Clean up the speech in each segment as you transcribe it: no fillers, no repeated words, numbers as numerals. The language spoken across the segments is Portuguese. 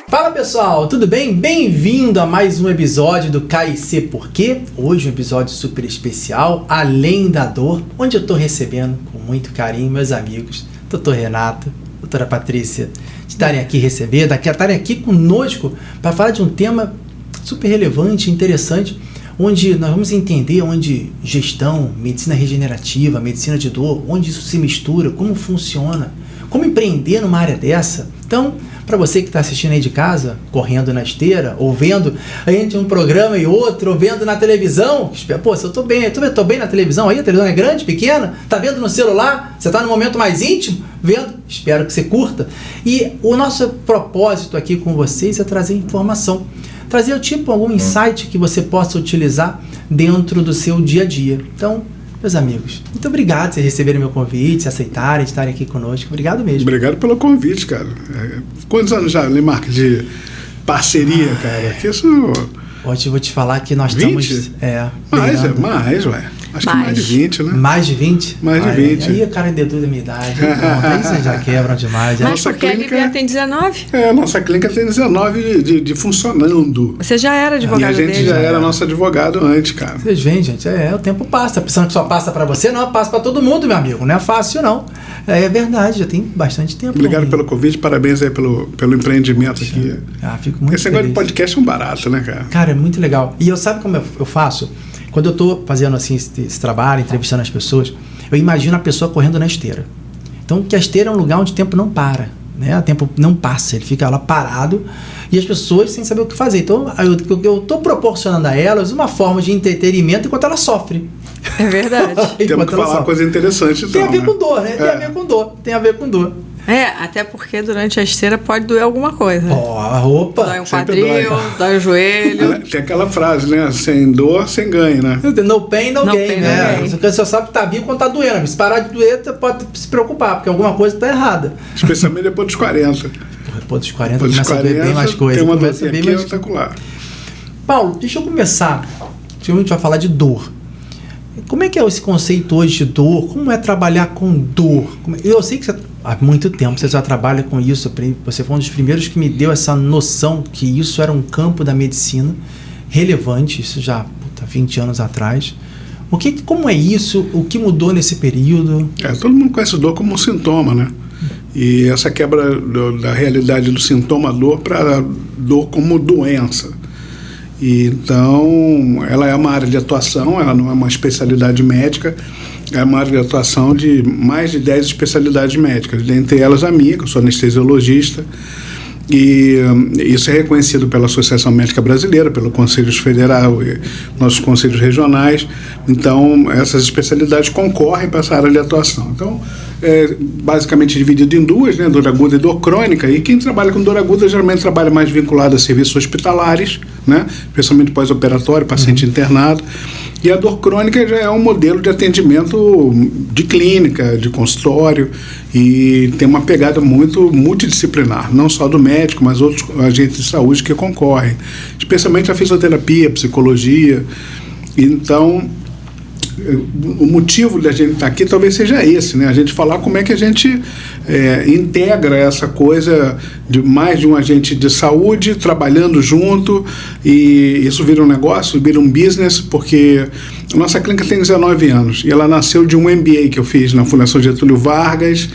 Fala pessoal, tudo bem? Bem-vindo a mais um episódio do KIC Porquê. Hoje um episódio super especial, Além da Dor, onde eu tô recebendo com muito carinho meus amigos, Dr. Renato, doutora Patrícia, de estarem aqui estarem aqui conosco para falar de um tema super relevante, interessante, onde nós vamos entender onde gestão, medicina regenerativa, medicina de dor, onde isso se mistura, como funciona, como empreender numa área dessa. Então, para você que está assistindo aí de casa, correndo na esteira, ou vendo entre um programa e outro, ou vendo na televisão, pô, se eu estou bem, eu estou bem na televisão aí, a televisão é grande, pequena, tá vendo no celular, você está no momento mais íntimo, vendo, espero que você curta. E o nosso propósito aqui com vocês é trazer informação, trazer algum insight que você possa utilizar dentro do seu dia a dia. Então, meus amigos, muito obrigado por vocês receberem meu convite, aceitarem, estarem aqui conosco. Obrigado mesmo. Obrigado pelo convite, cara. Quantos anos já, Limark, de parceria, cara? Que isso... Hoje eu vou te falar que nós 20? estamos... Mais, ué. Acho que mais de 20, né? Mais de 20? Mais de 20. Aí o cara deduz da minha idade. Aí vocês já quebram demais. Mas Nossa porque clínica... a Lívia tem 19? A nossa clínica tem 19 de funcionando. Você já era advogado dele. E a gente dele, já era nosso advogado antes, cara. Vocês veem, gente, o tempo passa. Pensando que só passa pra você, não, passa pra todo mundo, meu amigo. Não é fácil, não. É verdade, já tem bastante tempo. Obrigado pelo convite, parabéns aí pelo empreendimento aqui. Fico muito Esse negócio feliz. de podcast é um barato, né, cara? Cara, é muito legal. E eu sabe como eu faço? Quando eu estou fazendo assim esse trabalho, entrevistando as pessoas, eu imagino a pessoa correndo na esteira. Então, que a esteira é um lugar onde o tempo não para, né? O tempo não passa, ele fica lá parado e as pessoas sem saber o que fazer. Então, eu estou proporcionando a elas uma forma de entretenimento enquanto ela sofre. É verdade. Temos que falar uma coisa interessante. Tem a ver com dor, né? Tem a ver com dor. Até porque durante a esteira pode doer alguma coisa. Opa! Dói um quadril, dói o joelho. Tem aquela frase, né? Sem dor, sem ganho, né? No pain, no gain, né? Você só sabe que tá vivo quando tá doendo. Se parar de doer, você pode se preocupar, porque alguma coisa tá errada. Especialmente depois dos 40. Depois dos 40 começa a ver bem mais coisa. Tem uma doença aqui espetacular. Paulo, deixa eu começar. A gente vai falar de dor. Como é que é esse conceito hoje de dor? Como é trabalhar com dor? Eu sei que você, há muito tempo você já trabalha com isso. Você foi um dos primeiros que me deu essa noção que isso era um campo da medicina relevante. Isso já 20 anos atrás. Como é isso? O que mudou nesse período? Todo mundo conhece dor como um sintoma, né? E essa quebra da realidade do sintoma dor para dor como doença. E então, ela é uma área de atuação, ela não é uma especialidade médica, é uma área de atuação de mais de 10 especialidades médicas, dentre elas a minha, que eu sou anestesiologista, e isso é reconhecido pela Associação Médica Brasileira, pelo Conselho Federal e nossos conselhos regionais. Então, essas especialidades concorrem para essa área de atuação. Então, é basicamente dividido em duas, né, dor aguda e dor crônica, e quem trabalha com dor aguda geralmente trabalha mais vinculado a serviços hospitalares, né, especialmente pós-operatório, paciente internado, e a dor crônica já é um modelo de atendimento de clínica, de consultório, e tem uma pegada muito multidisciplinar, não só do médico, mas outros agentes de saúde que concorrem, especialmente a fisioterapia, a psicologia. Então, o motivo da gente estar aqui talvez seja esse, né? A gente falar como é que a gente integra essa coisa de mais de um agente de saúde trabalhando junto, e isso vira um negócio, vira um business, porque a nossa clínica tem 19 anos e ela nasceu de um MBA que eu fiz na Fundação Getúlio Vargas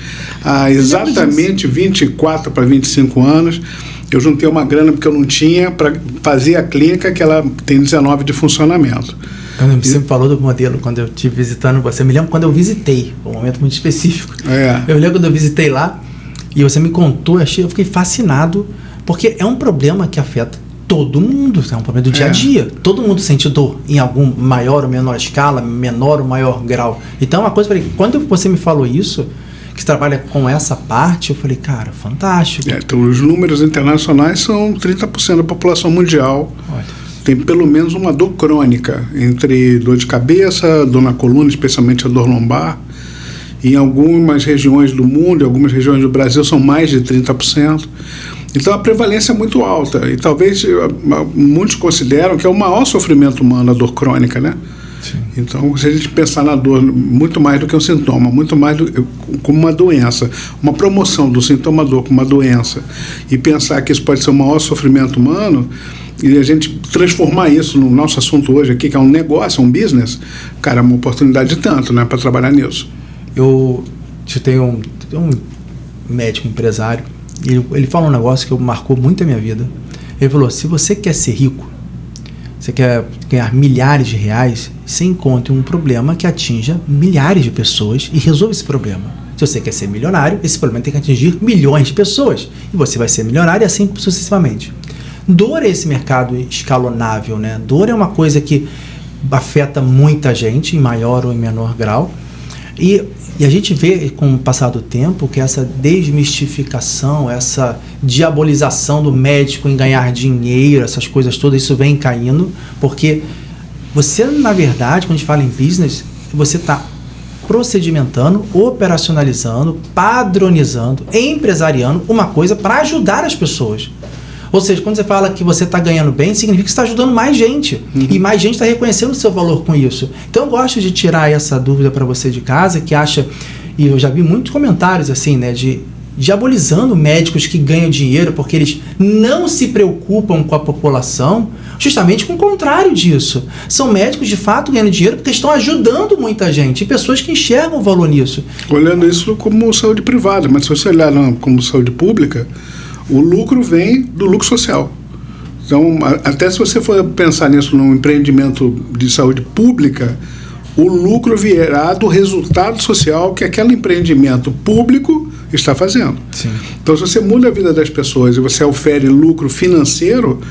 há exatamente 24 para 25 anos. Eu juntei uma grana porque eu não tinha para fazer a clínica, que ela tem 19 de funcionamento. Você me falou do modelo quando eu estive visitando você. Eu me lembro quando eu visitei, um momento muito específico. Eu lembro quando eu visitei lá e você me contou, eu fiquei fascinado, porque é um problema que afeta todo mundo, é um problema do dia a dia. Todo mundo sente dor em algum maior ou menor escala, menor ou maior grau. Então, uma coisa, quando você me falou isso, que trabalha com essa parte, eu falei, cara, fantástico. Então, os números internacionais são 30% da população mundial. Olha. Tem pelo menos uma dor crônica, entre dor de cabeça, dor na coluna, especialmente a dor lombar. Em algumas regiões do mundo, em algumas regiões do Brasil, são mais de 30%. Então a prevalência é muito alta. E talvez muitos consideram que é o maior sofrimento humano a dor crônica, né? Sim. Então, se a gente pensar na dor muito mais do que um sintoma, muito mais como uma doença, uma promoção do sintoma dor como uma doença, e pensar que isso pode ser o maior sofrimento humano, e a gente transformar isso no nosso assunto hoje aqui, que é um negócio, um business, cara, é uma oportunidade de tanto, né, para trabalhar nisso. Eu tenho um médico empresário, ele fala um negócio que marcou muito a minha vida. Ele falou: se você quer ser rico, você quer ganhar milhares de reais, você encontre um problema que atinja milhares de pessoas e resolva esse problema. Se você quer ser milionário, esse problema tem que atingir milhões de pessoas. E você vai ser milionário e assim sucessivamente. Dor é esse mercado escalonável, né? Dor é uma coisa que afeta muita gente, em maior ou em menor grau. E a gente vê, com o passar do tempo, que essa desmistificação, essa diabolização do médico em ganhar dinheiro, essas coisas todas, isso vem caindo, porque você, na verdade, quando a gente fala em business, você está procedimentando, operacionalizando, padronizando, empresariando uma coisa para ajudar as pessoas. Ou seja, quando você fala que você está ganhando bem, significa que você está ajudando mais gente. E mais gente está reconhecendo o seu valor com isso. Então eu gosto de tirar essa dúvida para você de casa, que acha, e eu já vi muitos comentários assim, né, de diabolizando médicos que ganham dinheiro porque eles não se preocupam com a população, justamente com o contrário disso. São médicos de fato ganhando dinheiro porque estão ajudando muita gente, e pessoas que enxergam o valor nisso. Olhando isso como saúde privada, mas se você olhar como saúde pública, o lucro vem do lucro social. Então, até se você for pensar nisso num empreendimento de saúde pública, o lucro virá do resultado social que aquele empreendimento público está fazendo. Sim. Então, se você muda a vida das pessoas e você ofere lucro financeiro,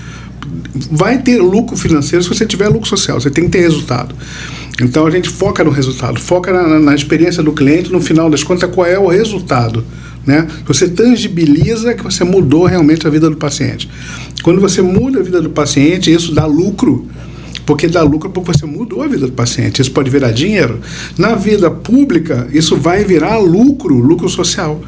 vai ter lucro financeiro se você tiver lucro social. Você tem que ter resultado. Então, a gente foca no resultado, foca na experiência do cliente, no final das contas, qual é o resultado. Né? Você tangibiliza que você mudou realmente a vida do paciente. Quando você muda a vida do paciente, isso dá lucro, porque você mudou a vida do paciente. Isso pode virar dinheiro. Na vida pública, isso vai virar lucro social.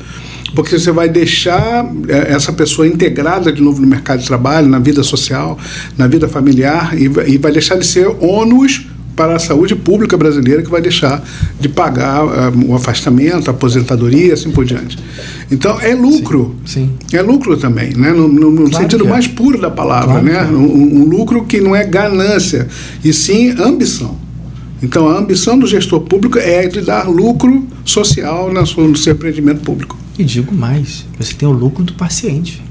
Porque você vai deixar essa pessoa integrada de novo no mercado de trabalho, na vida social, na vida familiar, e vai deixar de ser ônus para a saúde pública brasileira, que vai deixar de pagar o afastamento, a aposentadoria e assim por diante. Então, é lucro. Sim. É lucro também, né? No Claro sentido mais puro da palavra, né? Um lucro que não é ganância, e sim ambição. Então, a ambição do gestor público é de dar lucro social no seu empreendimento público. E digo mais, você tem o lucro do paciente.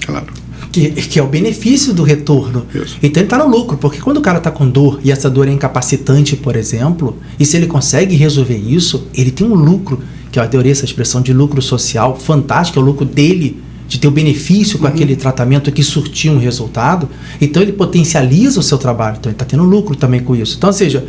Claro. Que é o benefício do retorno. Isso. Então ele está no lucro, porque quando o cara está com dor e essa dor é incapacitante, por exemplo, e se ele consegue resolver isso, ele tem um lucro, que eu adorei essa expressão de lucro social, fantástico, é o lucro dele, de ter o benefício com aquele tratamento que surtiu um resultado. Então ele potencializa o seu trabalho, então ele está tendo lucro também com isso. Então, ou seja,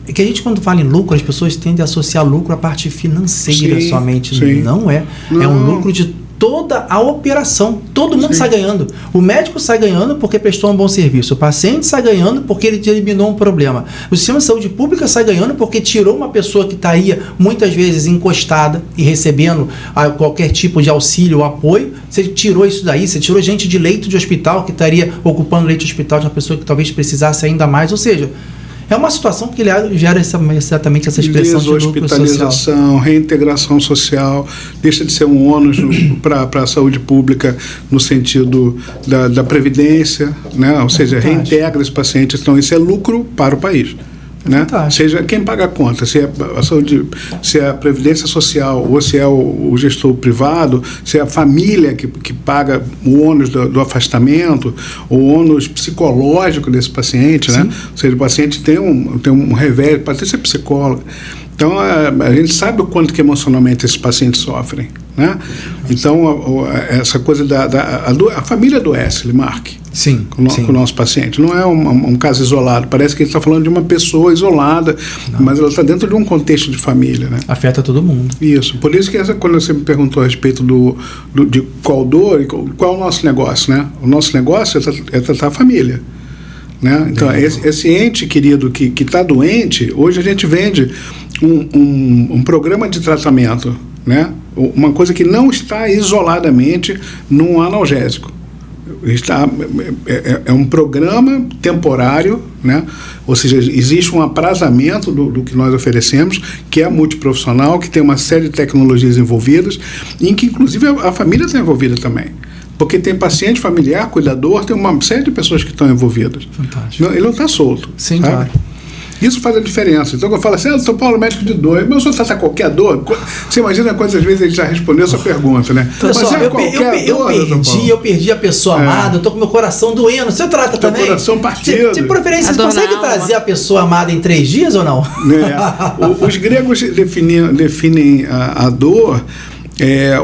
é que a gente, quando fala em lucro, as pessoas tendem a associar lucro à parte financeira somente. Sim. Não é. Não. É um lucro de toda a operação. Todo mundo sai ganhando. O médico sai ganhando porque prestou um bom serviço. O paciente sai ganhando porque ele eliminou um problema. O sistema de saúde pública sai ganhando porque tirou uma pessoa que estaria muitas vezes encostada e recebendo qualquer tipo de auxílio ou apoio. Você tirou isso daí, você tirou gente de leito de hospital que estaria ocupando leito de hospital de uma pessoa que talvez precisasse ainda mais. Ou seja, é uma situação que gera exatamente essa expressão de lucro social. Hospitalização, reintegração social, deixa de ser um ônus para a saúde pública no sentido da previdência, né? Ou seja, reintegra esse paciente. Então, isso é lucro para o país. Né? Seja quem paga a conta, se é a saúde, se é a previdência social ou se é o gestor privado, se é a família que paga o ônus do afastamento, o ônus psicológico desse paciente, né? Ou seja, o paciente tem um revés, pode ser psicólogo. Então, a gente sabe o quanto que emocionalmente esses pacientes sofrem, né? Então, essa coisa a família adoece, Mark. Sim, com o nosso paciente. Não é um caso isolado. Parece que ele está falando de uma pessoa isolada, mas ela está dentro de um contexto de família, né? Afeta todo mundo. Isso. Por isso que quando você me perguntou a respeito de qual dor e qual é o nosso negócio, né? O nosso negócio é tratar a família. Né? Então, esse ente querido que está doente, hoje a gente vende um programa de tratamento, né? Uma coisa que não está isoladamente num analgésico. É um programa temporário, né? Ou seja, existe um aprazamento do que nós oferecemos, que é multiprofissional, que tem uma série de tecnologias envolvidas, em que inclusive a família está envolvida também. Porque tem paciente, familiar, cuidador, tem uma série de pessoas que estão envolvidas. Fantástico. Ele não está solto. Sim, sabe? claro. Isso faz a diferença. Então, quando eu falo assim, eu sou Paulo, médico de dor, mas o senhor trata qualquer dor? Você imagina quantas vezes ele já respondeu essa pergunta, né? Pessoal, eu perdi a pessoa amada, eu tô com meu coração doendo. Você trata também? Coração partido. De preferência, você consegue trazer a pessoa amada em 3 dias ou não? Os gregos definem a dor,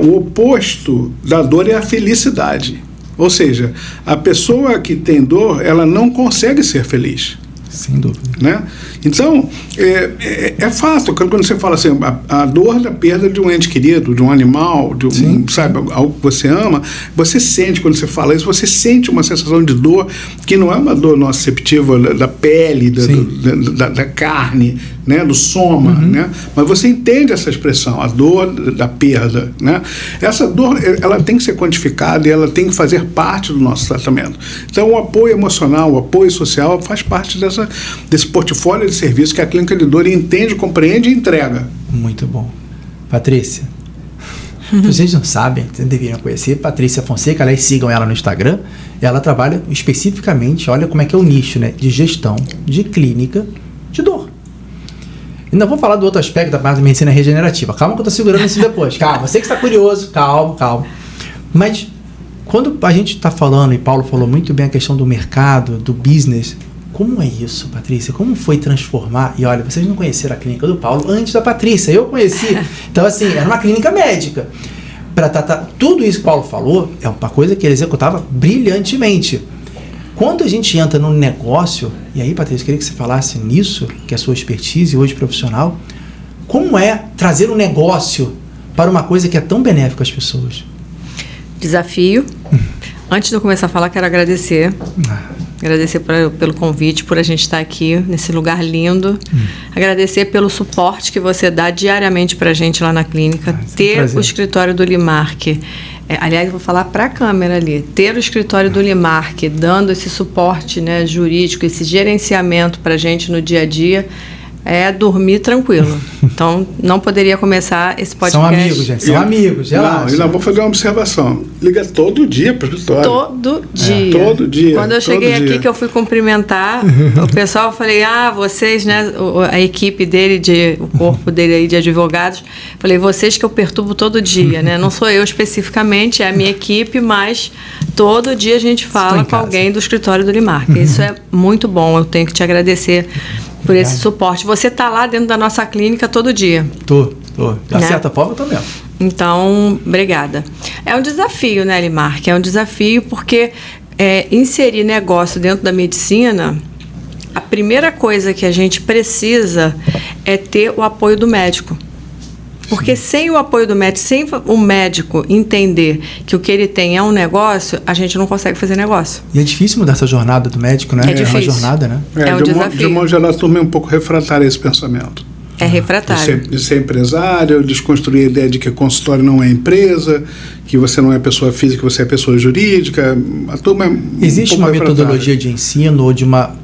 o oposto da dor é a felicidade. Ou seja, a pessoa que tem dor, ela não consegue ser feliz. Sem dúvida. Né? Então, é fato, quando você fala assim, a dor da perda de um ente querido, de um animal, sabe, algo que você ama, você sente, quando você fala isso, você sente uma sensação de dor que não é uma dor nociceptiva da pele, da carne, né, do soma, né? Mas você entende essa expressão, a dor da perda, né? Essa dor, ela tem que ser quantificada e ela tem que fazer parte do nosso tratamento. Então, o apoio emocional, o apoio social faz parte desse portfólio de serviço que a clínica de dor entende, compreende e entrega. Muito bom. Patrícia, vocês não sabem, vocês deveriam conhecer Patrícia Fonseca, aliás, sigam ela no Instagram. Ela trabalha especificamente, olha como é que é o nicho, né, de gestão de clínica de dor. Ainda vou falar do outro aspecto da parte da medicina regenerativa. Calma que eu tô segurando isso depois. Calma, você que está curioso, calma. Mas quando a gente está falando, e Paulo falou muito bem a questão do mercado, do business, como é isso, Patrícia? Como foi transformar? E olha, vocês não conheceram a clínica do Paulo antes da Patrícia, eu conheci. Então, assim, era uma clínica médica. Para tratar tudo isso que o Paulo falou, é uma coisa que ele executava brilhantemente. Quando a gente entra no negócio, e aí, Patrícia, eu queria que você falasse nisso, que é a sua expertise hoje profissional, como é trazer um negócio para uma coisa que é tão benéfica às pessoas? Desafio. Antes de eu começar a falar, quero agradecer. Agradecer pelo convite, por a gente estar aqui nesse lugar lindo. Agradecer pelo suporte que você dá diariamente para a gente lá na clínica. Ter o escritório do Limark. Aliás, eu vou falar para a câmera ali. Ter o escritório do Limark dando esse suporte, né, jurídico, esse gerenciamento para a gente no dia a dia, é dormir tranquilo. Então, não poderia começar esse podcast. São amigos, gente. São amigos. Não, eu vou fazer uma observação. Liga todo dia para o escritório. Todo dia. Todo dia. Quando eu cheguei aqui, que eu fui cumprimentar o pessoal, eu falei, vocês, né, a equipe dele, o corpo dele aí de advogados, falei, vocês que eu perturbo todo dia, né? Não sou eu especificamente, é a minha equipe, mas todo dia a gente fala com alguém do escritório do Limark. Isso é muito bom, eu tenho que te agradecer por esse suporte. Você está lá dentro da nossa clínica todo dia. Tô. De certa forma, eu tô mesmo. Então, obrigada. É um desafio, né, Limark? É um desafio porque inserir negócio dentro da medicina, a primeira coisa que a gente precisa é ter o apoio do médico. Porque sem o apoio do médico, sem o médico entender que o que ele tem é um negócio, a gente não consegue fazer negócio. E é difícil mudar essa jornada do médico, né? É difícil. Uma jornada, né? É um desafio. De modo geral, a turma é um pouco refratária a esse pensamento. É refratário. De ser empresário, desconstruir a ideia de que consultório não é empresa, que você não é pessoa física, você é pessoa jurídica. A turma é Existe uma metodologia de ensino ou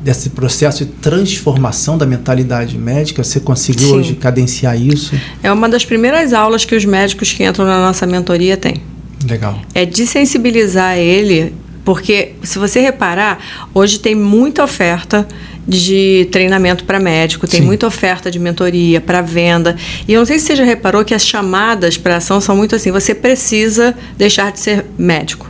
desse processo de transformação da mentalidade médica? Você conseguiu hoje cadenciar isso? É uma das primeiras aulas que os médicos que entram na nossa mentoria têm. Legal. É de sensibilizar ele, porque se você reparar, hoje tem muita oferta de treinamento para médico, tem muita oferta de mentoria para venda. E eu não sei se você já reparou que as chamadas para ação são muito assim, você precisa deixar de ser médico.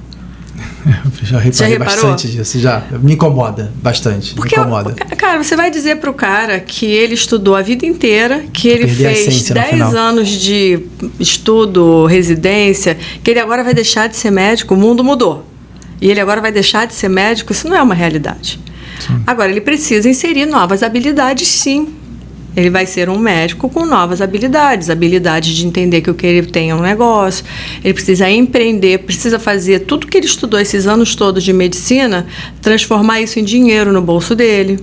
Eu já reparei bastante disso, já me incomoda bastante. Porque, me incomoda. Cara, você vai dizer para o cara que ele estudou a vida inteira, que ele fez 10 anos de estudo, residência, que ele agora vai deixar de ser médico, o mundo mudou. E ele agora vai deixar de ser médico, isso não é uma realidade. Sim. Agora, ele precisa inserir novas habilidades, sim. Ele vai ser um médico com novas habilidades de entender que o que ele tem é um negócio, ele precisa empreender, precisa fazer tudo que ele estudou esses anos todos de medicina, transformar isso em dinheiro no bolso dele.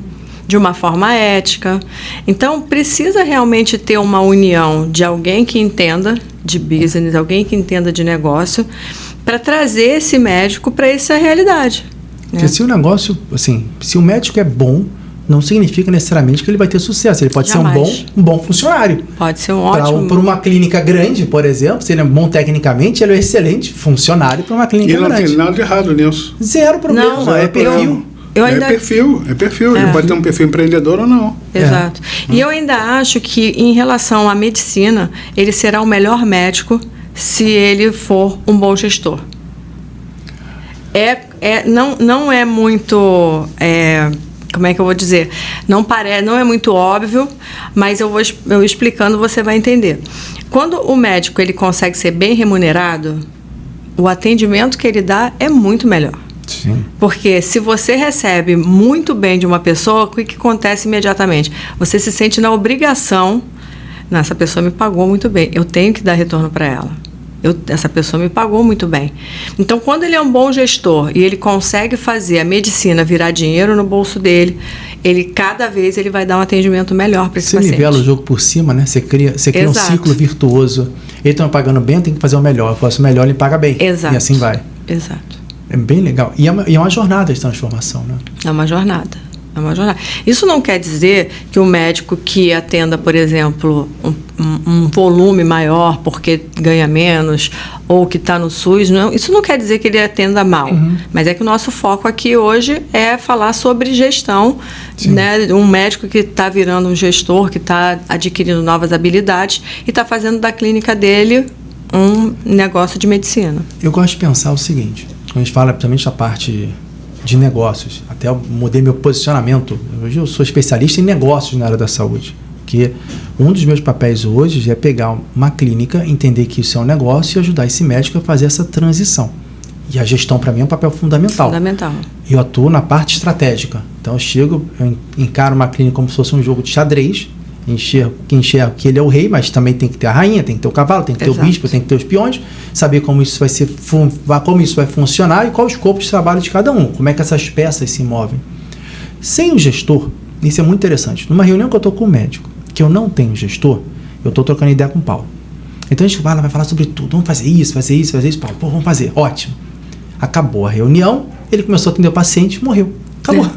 de uma forma ética. Então, precisa realmente ter uma união de alguém que entenda de business, alguém que entenda de negócio, para trazer esse médico para essa realidade. Porque se o negócio, assim, se o médico é bom, não significa necessariamente que ele vai ter sucesso. Ele pode Jamais. ser um bom funcionário. Pode ser um ótimo... Para uma clínica grande, por exemplo, se ele é bom tecnicamente, ele é um excelente funcionário para uma clínica grande. E não tem nada de errado nisso. Zero problema, Não, é perfil. É perfil. Ele pode ter um perfil empreendedor ou não. Exato. E eu ainda acho que, em relação à medicina, ele será o melhor médico se ele for um bom gestor. Não é muito... como é que eu vou dizer? Não é muito óbvio, mas eu explicando você vai entender. Quando o médico ele consegue ser bem remunerado, o atendimento que ele dá é muito melhor. Sim. Porque se você recebe muito bem de uma pessoa, o que acontece imediatamente? Você se sente na obrigação, essa pessoa me pagou muito bem, eu tenho que dar retorno para ela. Essa pessoa me pagou muito bem. Então, quando ele é um bom gestor e ele consegue fazer a medicina virar dinheiro no bolso dele, cada vez ele vai dar um atendimento melhor para esse paciente. Você nivela o jogo por cima, né? Você cria um ciclo virtuoso. Ele está me pagando bem, eu tenho que fazer o melhor. Eu faço o melhor, ele paga bem. Exato. E assim vai. Exato. É bem legal. E é uma jornada de transformação, né? É uma jornada. Isso não quer dizer que o médico que atenda, por exemplo, um volume maior porque ganha menos ou que está no SUS, isso não quer dizer que ele atenda mal. Mas é que o nosso foco aqui hoje é falar sobre gestão, né? Um médico que está virando um gestor, que está adquirindo novas habilidades e está fazendo da clínica dele um negócio de medicina. Eu gosto de pensar o seguinte, quando a gente fala principalmente da parte de negócios, até eu mudei meu posicionamento. Hoje eu sou especialista em negócios na área da saúde, que um dos meus papéis hoje é pegar uma clínica, entender que isso é um negócio e ajudar esse médico a fazer essa transição. E a gestão para mim é um papel fundamental. Eu atuo na parte estratégica. Então eu encaro uma clínica como se fosse um jogo de xadrez, enxergo que ele é o rei, mas também tem que ter a rainha, tem que ter o cavalo, tem que ter o bispo, tem que ter os peões, saber como isso vai funcionar e qual o escopo de trabalho de cada um, como é que essas peças se movem. Sem o gestor, isso é muito interessante. Numa reunião que eu estou com o médico, que eu não tenho gestor, eu estou trocando ideia com o Paulo. Então a gente vai falar sobre tudo, vamos fazer isso, Paulo, vamos fazer, ótimo. Acabou a reunião, ele começou a atender o paciente, morreu. Acabou.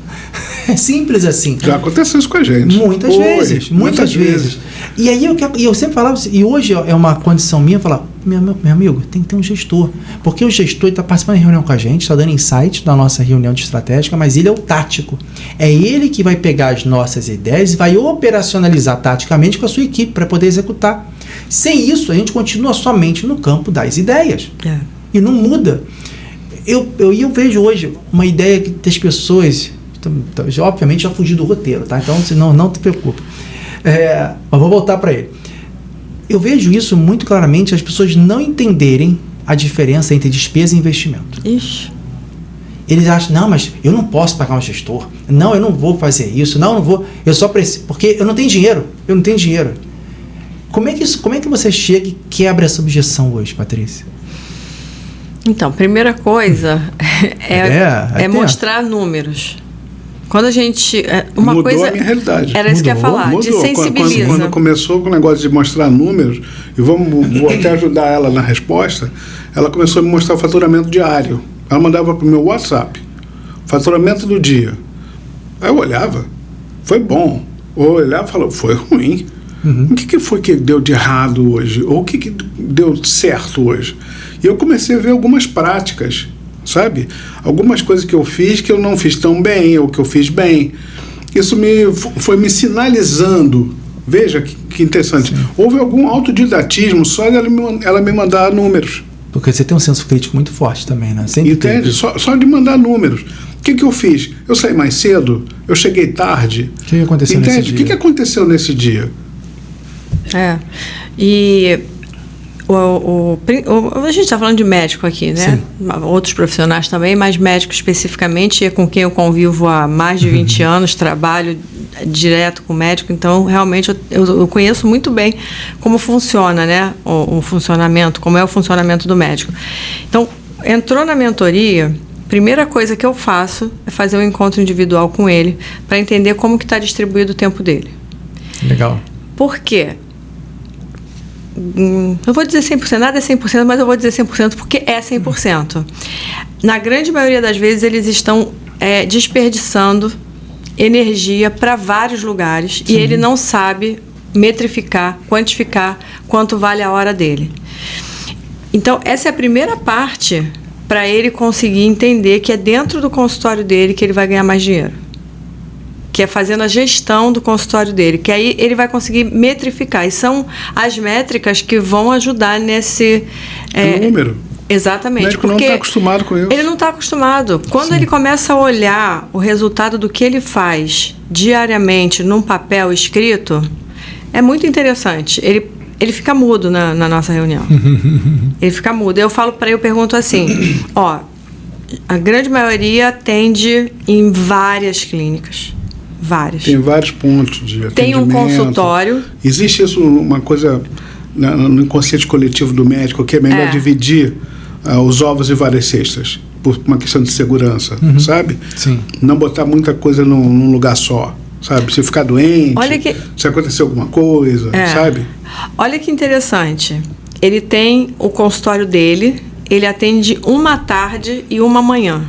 É simples assim. Já aconteceu isso com a gente. Muitas vezes. E aí eu sempre falava, e hoje é uma condição minha, falar, meu amigo, tem que ter um gestor. Porque o gestor está participando da reunião com a gente, está dando insight da nossa reunião de estratégica, mas ele é o tático. É ele que vai pegar as nossas ideias e vai operacionalizar taticamente com a sua equipe para poder executar. Sem isso, a gente continua somente no campo das ideias. E não muda. Eu vejo hoje uma ideia que as pessoas... obviamente já fugi do roteiro, tá? Então não te preocupa. Mas vou voltar para ele. Eu vejo isso muito claramente, as pessoas não entenderem a diferença entre despesa e investimento. Ixi. Eles acham, não, mas eu não posso pagar um gestor. Não, eu não vou fazer isso. Não, eu não vou. Eu só preciso. Porque eu não tenho dinheiro. Como é que você chega e quebra essa objeção hoje, Patrícia? Então, primeira coisa é mostrar números. Quando a gente... Mudou a minha realidade. Era isso que eu ia falar, mudou. De sensibiliza. Quando começou com o negócio de mostrar números, e vou até ajudar ela na resposta, ela começou a me mostrar o faturamento diário. Ela mandava para o meu WhatsApp, faturamento do dia. Aí eu olhava, foi bom. Ou olhava e falava, foi ruim. O que foi que deu de errado hoje? Ou o que deu certo hoje? E eu comecei a ver algumas práticas, sabe? Algumas coisas que eu fiz que eu não fiz tão bem, ou que eu fiz bem. Isso foi me sinalizando. Veja que interessante. Sim. Houve algum autodidatismo só de ela me mandar números. Porque você tem um senso crítico muito forte também, né? Sempre entende? Só de mandar números. O que eu fiz? Eu saí mais cedo? Eu cheguei tarde? O que aconteceu nesse dia? O que aconteceu nesse dia? E a gente está falando de médico aqui, né? Sim. Outros profissionais também, mas médico especificamente, é com quem eu convivo há mais de 20 anos, trabalho direto com médico, então realmente eu conheço muito bem como funciona, né? O funcionamento, como é o funcionamento do médico. Então, entrou na mentoria, primeira coisa que eu faço é fazer um encontro individual com ele para entender como que está distribuído o tempo dele. Legal. Por quê? Eu vou dizer 100%, nada é 100%, mas eu vou dizer 100% porque é 100%. Na grande maioria das vezes, eles estão desperdiçando energia para vários lugares. Sim. E ele não sabe metrificar, quantificar quanto vale a hora dele. Então, essa é a primeira parte para ele conseguir entender que é dentro do consultório dele que ele vai ganhar mais dinheiro. Que é fazendo a gestão do consultório dele, que aí ele vai conseguir metrificar. E são as métricas que vão ajudar nesse... número. Exatamente. O médico não está acostumado com isso. Ele não está acostumado. Quando Sim. ele começa a olhar o resultado do que ele faz diariamente num papel escrito, é muito interessante. Ele fica mudo na nossa reunião. Ele fica mudo. Eu falo para ele, eu pergunto assim, a grande maioria atende em várias clínicas. Várias. Tem vários pontos de atendimento. Tem um consultório. Existe isso, uma coisa no inconsciente coletivo do médico, que é melhor dividir os ovos em várias cestas, por uma questão de segurança, sabe? Sim. Não botar muita coisa num lugar só, sabe? Se ficar doente, se acontecer alguma coisa, sabe? Olha que interessante. Ele tem o consultório dele, ele atende uma tarde e uma manhã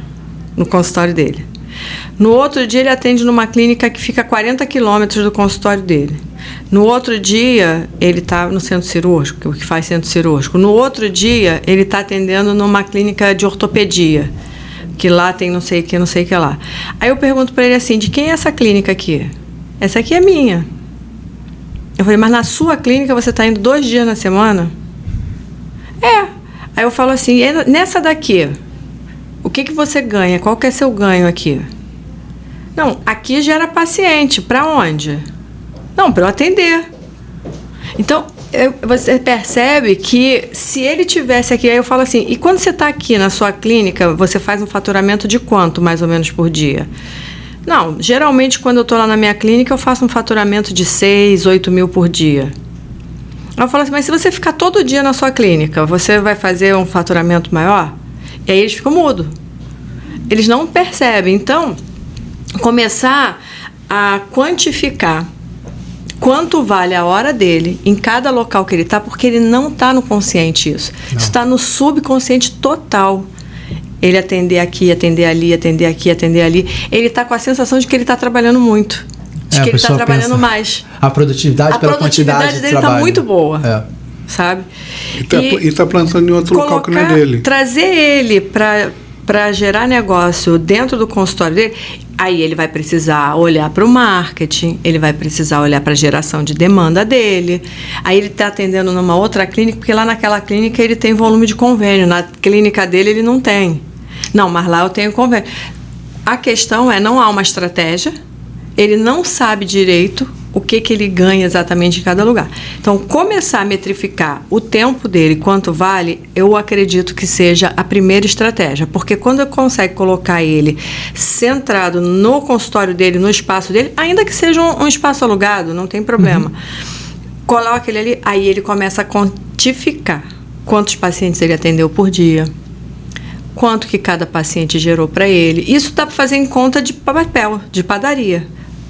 no consultório dele. No outro dia, ele atende numa clínica que fica a 40 quilômetros do consultório dele. No outro dia, ele está no centro cirúrgico, que faz centro cirúrgico. No outro dia, ele está atendendo numa clínica de ortopedia, que lá tem não sei o que lá. Aí eu pergunto para ele assim, de quem é essa clínica aqui? Essa aqui é minha. Eu falei, mas na sua clínica você está indo 2 dias na semana? Aí eu falo assim, nessa daqui, o que você ganha? Qual que é seu ganho aqui? Não, aqui gera paciente. Para onde? Não, para eu atender. Então, você percebe que se ele tivesse aqui, aí eu falo assim, e quando você está aqui na sua clínica, você faz um faturamento de quanto, mais ou menos, por dia? Não, geralmente, quando eu estou lá na minha clínica, eu faço um faturamento de 6, 8 mil por dia. Aí eu falo assim, mas se você ficar todo dia na sua clínica, você vai fazer um faturamento maior? E aí eles ficam mudos. Eles não percebem. Então, começar a quantificar quanto vale a hora dele em cada local que ele está, porque ele não está no consciente isso. Não. Isso está no subconsciente total. Ele atender aqui, atender ali, atender aqui, atender ali. Ele está com a sensação de que ele está trabalhando muito. De que ele está trabalhando mais. A produtividade pela quantidade de dele está muito boa. Sabe? E está plantando em outro local que não é dele. Trazer ele para gerar negócio dentro do consultório dele, aí ele vai precisar olhar para o marketing, ele vai precisar olhar para a geração de demanda dele. Aí ele está atendendo numa outra clínica, porque lá naquela clínica ele tem volume de convênio, na clínica dele ele não tem. Não, mas lá eu tenho convênio. A questão é, não há uma estratégia, ele não sabe direito o que ele ganha exatamente em cada lugar. Então, começar a metrificar o tempo dele, quanto vale, eu acredito que seja a primeira estratégia. Porque quando eu consigo colocar ele centrado no consultório dele, no espaço dele, ainda que seja um espaço alugado, não tem problema. Coloca ele ali, aí ele começa a quantificar quantos pacientes ele atendeu por dia, quanto que cada paciente gerou para ele. Isso dá para fazer em conta de papel, de padaria.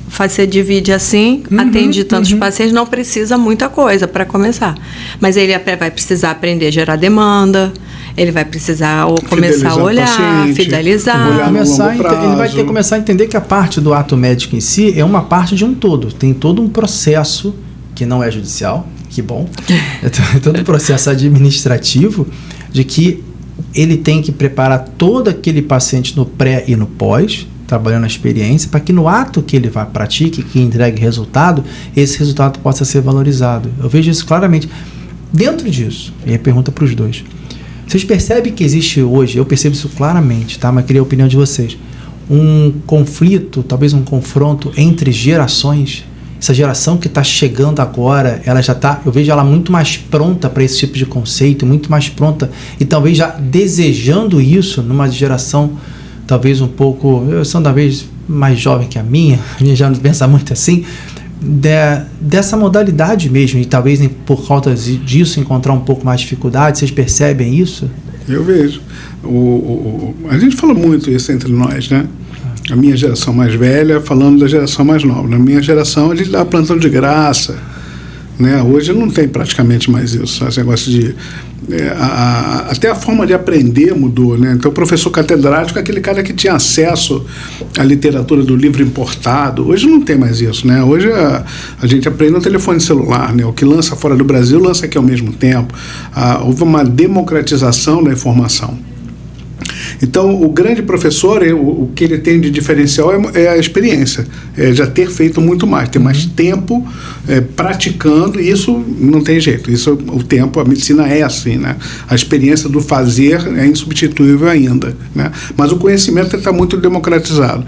Você divide assim, atende tantos pacientes, não precisa muita coisa para começar. Mas ele vai precisar aprender a gerar demanda, ele vai precisar começar a olhar, fidelizar. Ele vai ter que começar a entender que a parte do ato médico em si é uma parte de um todo. Tem todo um processo que não é judicial, que bom. Tem todo um processo administrativo de que ele tem que preparar todo aquele paciente no pré e no pós, trabalhando a experiência, para que no ato que ele vai pratique, que entregue resultado, esse resultado possa ser valorizado. Eu vejo isso claramente. Dentro disso, e aí pergunta para os dois, vocês percebem que existe hoje, eu percebo isso claramente, tá? Mas queria a opinião de vocês, um conflito, talvez um confronto entre gerações? Essa geração que está chegando agora, ela já está, eu vejo ela muito mais pronta para esse tipo de conceito, muito mais pronta e talvez já desejando isso numa geração talvez um pouco, eu sou talvez mais jovem que a minha já não pensa muito assim, dessa modalidade mesmo, e talvez por causa disso encontrar um pouco mais de dificuldade. Vocês percebem isso? Eu vejo. A gente fala muito isso entre nós, né? A minha geração mais velha falando da geração mais nova. Na minha geração, a gente dava plantão de graça, né? Hoje não tem praticamente mais isso. Esse negócio de... até a forma de aprender mudou, né? Então, o professor catedrático é aquele cara que tinha acesso à literatura do livro importado. Hoje não tem mais isso, né? Hoje a gente aprende no telefone celular, né? O que lança fora do Brasil lança aqui ao mesmo tempo. Houve uma democratização da informação. Então, o grande professor, o que ele tem de diferencial é a experiência, já ter feito muito mais, ter mais tempo praticando, e isso não tem jeito, isso, o tempo, a medicina é assim, né? A experiência do fazer é insubstituível ainda, né? Mas o conhecimento está muito democratizado.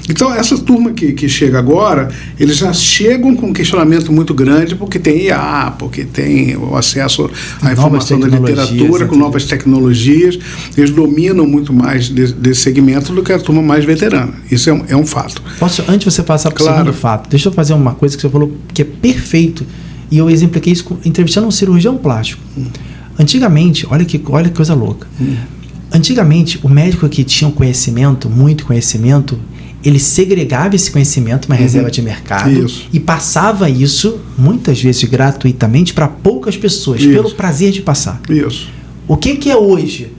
Então, essa turma que chega agora, eles já chegam com um questionamento muito grande, porque tem IA, porque tem o acesso à informação da literatura, com novas tecnologias, eles dominam muito mais desse segmento do que a turma mais veterana. Isso é um fato. Posso, antes de você passar para o segundo fato, deixa eu fazer uma coisa que você falou que é perfeito, e eu exemplifiquei isso entrevistando um cirurgião plástico. Antigamente, olha que coisa louca. Antigamente, o médico que tinha um conhecimento, muito conhecimento, ele segregava esse conhecimento, uma reserva de mercado, e passava isso, muitas vezes gratuitamente, para poucas pessoas, pelo prazer de passar. O que é hoje?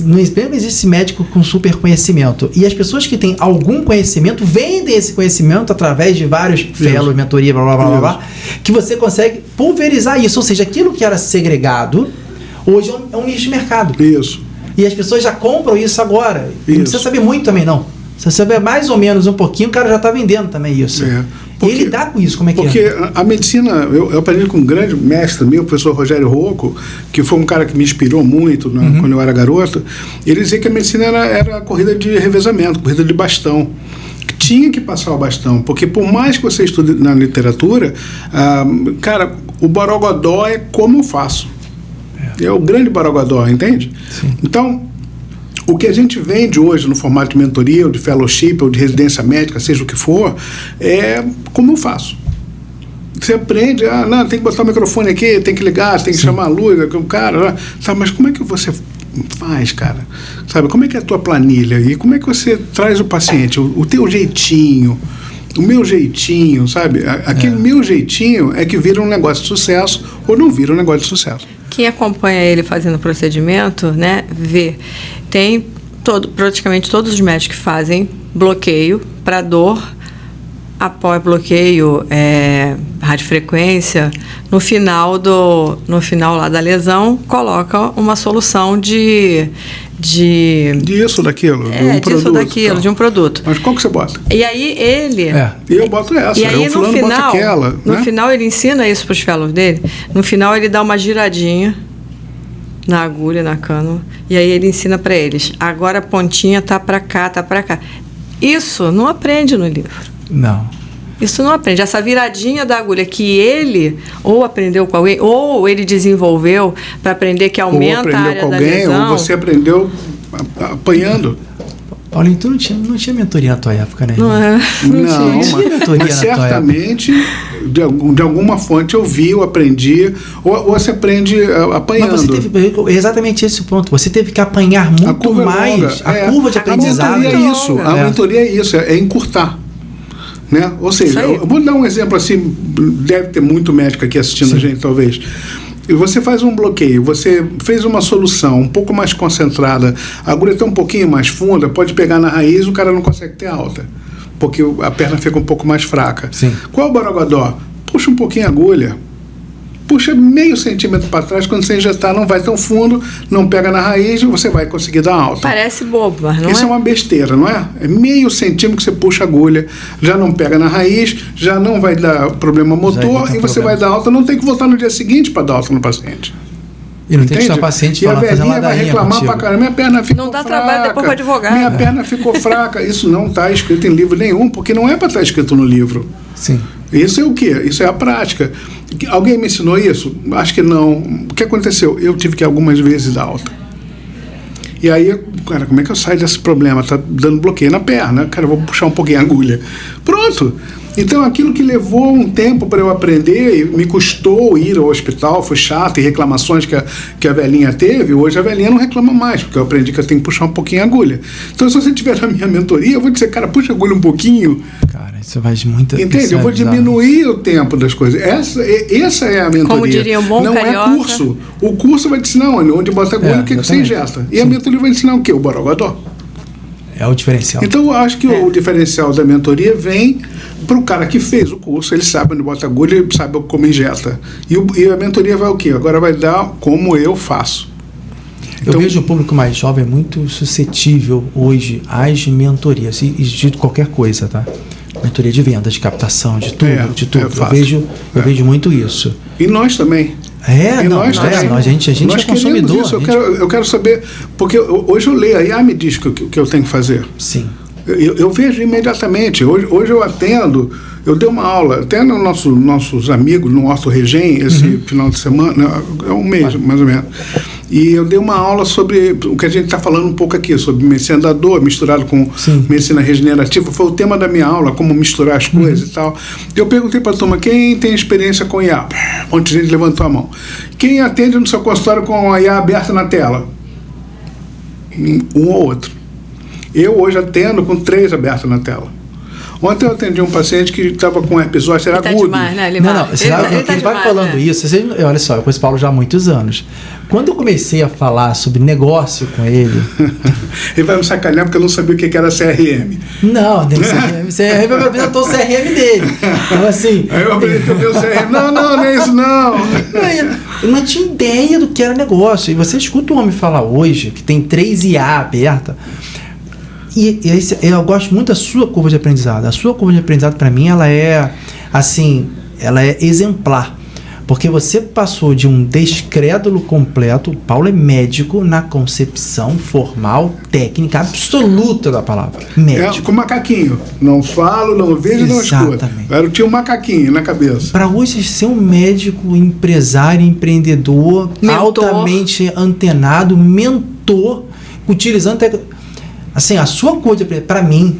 Não existe esse médico com super conhecimento. E as pessoas que têm algum conhecimento vendem esse conhecimento através de vários fellows, mentoria, blá, blá, blá, blá, que você consegue pulverizar isso. Ou seja, aquilo que era segregado, hoje é um nicho de mercado. E as pessoas já compram isso agora. Não precisa saber muito também, não. Se você saber mais ou menos um pouquinho, o cara já está vendendo também isso. E ele dá com isso, como é que porque a medicina, eu aprendi com um grande mestre meu, o professor Rogério Rocco, que foi um cara que me inspirou muito quando eu era garoto. Ele dizia que a medicina era a corrida de revezamento, corrida de bastão. Tinha que passar o bastão, porque por mais que você estude na literatura, cara, o borogodó é como eu faço. É o grande borogodó, entende? Então, o que a gente vende hoje no formato de mentoria, ou de fellowship, ou de residência médica, seja o que for, é como eu faço. Você aprende, não, tem que botar o microfone aqui, tem que ligar, tem que chamar a luz, o cara, sabe, mas como é que você faz, cara? Sabe, como é que é a tua planilha? E como é que você traz o paciente? O teu jeitinho, o meu jeitinho, sabe? Aquele meu jeitinho é que vira um negócio de sucesso ou não vira um negócio de sucesso. Quem acompanha ele fazendo o procedimento, né, vê. Tem praticamente todos os médicos que fazem bloqueio para dor, após bloqueio, radiofrequência, no final lá da lesão, coloca uma solução disso, daquilo, de um produto. Mas qual que você bota? E aí ele... Eu boto essa, e aí, fulano bota aquela. No final ele ensina isso para os fellows dele, no final ele dá uma giradinha na agulha, na cânula, e aí ele ensina para eles, agora a pontinha tá para cá, tá para cá. Isso não aprende no livro. Não. Isso não aprende. Essa viradinha da agulha que ele ou aprendeu com alguém, ou ele desenvolveu para aprender que aumenta a área da lesão. Ou você aprendeu apanhando. Paulinho, tu não tinha mentoria na tua época, né? Não tinha mentoria mas certamente, de alguma fonte eu vi, eu aprendi, ou você aprende apanhando. Mas você teve exatamente esse ponto. Você teve que apanhar muito mais. A curva de aprendizado. A mentoria é isso, é encurtar. Né? Ou seja, eu vou dar um exemplo assim, deve ter muito médico aqui assistindo a gente, talvez. E você faz um bloqueio, você fez uma solução um pouco mais concentrada, a agulha está um pouquinho mais funda, pode pegar na raiz, o cara não consegue ter alta, porque a perna fica um pouco mais fraca. Qual é o borogodó? Puxa um pouquinho a agulha, puxa meio centímetro para trás, quando você injetar não vai tão fundo, não pega na raiz, você vai conseguir dar alta. Parece bobo, mas não Isso é uma besteira, não é? É meio centímetro que você puxa a agulha, já não pega na raiz, já não vai dar problema motor, e você vai dar alta, não tem que voltar no dia seguinte para dar alta no paciente. E não tem que estar paciente e a velhinha vai reclamar pra caramba, minha perna ficou fraca. Não dá trabalho depois para advogado. Minha perna ficou fraca. Isso não está escrito em livro nenhum, porque não é para estar escrito no livro. Isso é o quê? Isso é a prática. Alguém me ensinou isso? Acho que não. O que aconteceu? Eu tive que algumas vezes dar alta. E aí, cara, como é que eu saio desse problema? Tá dando bloqueio na perna. Cara, eu vou puxar um pouquinho a agulha. Pronto. Então, aquilo que levou um tempo para eu aprender, me custou ir ao hospital, foi chato, e reclamações que a velhinha teve, hoje a velhinha não reclama mais, porque eu aprendi que eu tenho que puxar um pouquinho a agulha. Então, se você tiver na minha mentoria, eu vou dizer, cara, puxa a agulha um pouquinho. Cara, isso vai de muita... Entende? Eu vou diminuir o tempo das coisas. Essa é a mentoria. Como diria um bom não carioca. É curso. O curso vai te ensinar onde bota a agulha, o que você ingesta. E a mentoria vai ensinar o quê? O borogodó. É o diferencial. Então, eu acho que o diferencial da mentoria vem para o cara que fez o curso, ele sabe onde bota a agulha, ele sabe como injeta. E a mentoria vai o quê? Agora vai dar como eu faço. Eu vejo o público mais jovem muito suscetível hoje às mentorias, e de qualquer coisa, tá? Mentoria de venda, de captação, de tudo, de tudo. Eu vejo muito isso. E nós também. A gente é consumidor. Isso. Eu quero saber, porque hoje eu leio, a IA me diz o que eu tenho que fazer. Sim. Eu vejo imediatamente. Hoje eu atendo, eu dei uma aula, até nos nossos amigos, no Horto Regem, esse final de semana, é um mês mais ou menos. E eu dei uma aula sobre o que a gente está falando um pouco aqui, sobre medicina da dor, misturado com medicina regenerativa. Foi o tema da minha aula, como misturar as coisas e tal. Eu perguntei para a turma, quem tem experiência com IA? Um monte de gente levantou a mão. Quem atende no seu consultório com a IA aberta na tela? Um ou outro. Eu hoje atendo com 3 abertos na tela. Ontem eu atendi um paciente que estava com herpes zoster agudo. Demais, né, não, você vai falando isso. Olha só, eu conheço o Paulo já há muitos anos. Quando eu comecei a falar sobre negócio com ele... Ele vai me sacanear porque eu não sabia o que era CRM. Não, nem CRM. CRM, eu apresentou o CRM dele. Então, assim... Aí eu apresentei o CRM. Não é isso, não. Eu não tinha ideia do que era negócio. E você escuta um homem falar hoje que tem 3 IA aberta... E eu gosto muito da sua curva de aprendizado. A sua curva de aprendizado, para mim, ela é exemplar. Porque você passou de um descrédulo completo, o Paulo é médico na concepção formal, técnica absoluta da palavra. Médico. Com macaquinho. Não falo, não vejo, não escuto. Eu tinha um macaquinho na cabeça. Para hoje ser um médico, empresário, empreendedor, altamente antenado, mentor, utilizando... Assim, a sua coisa, para mim,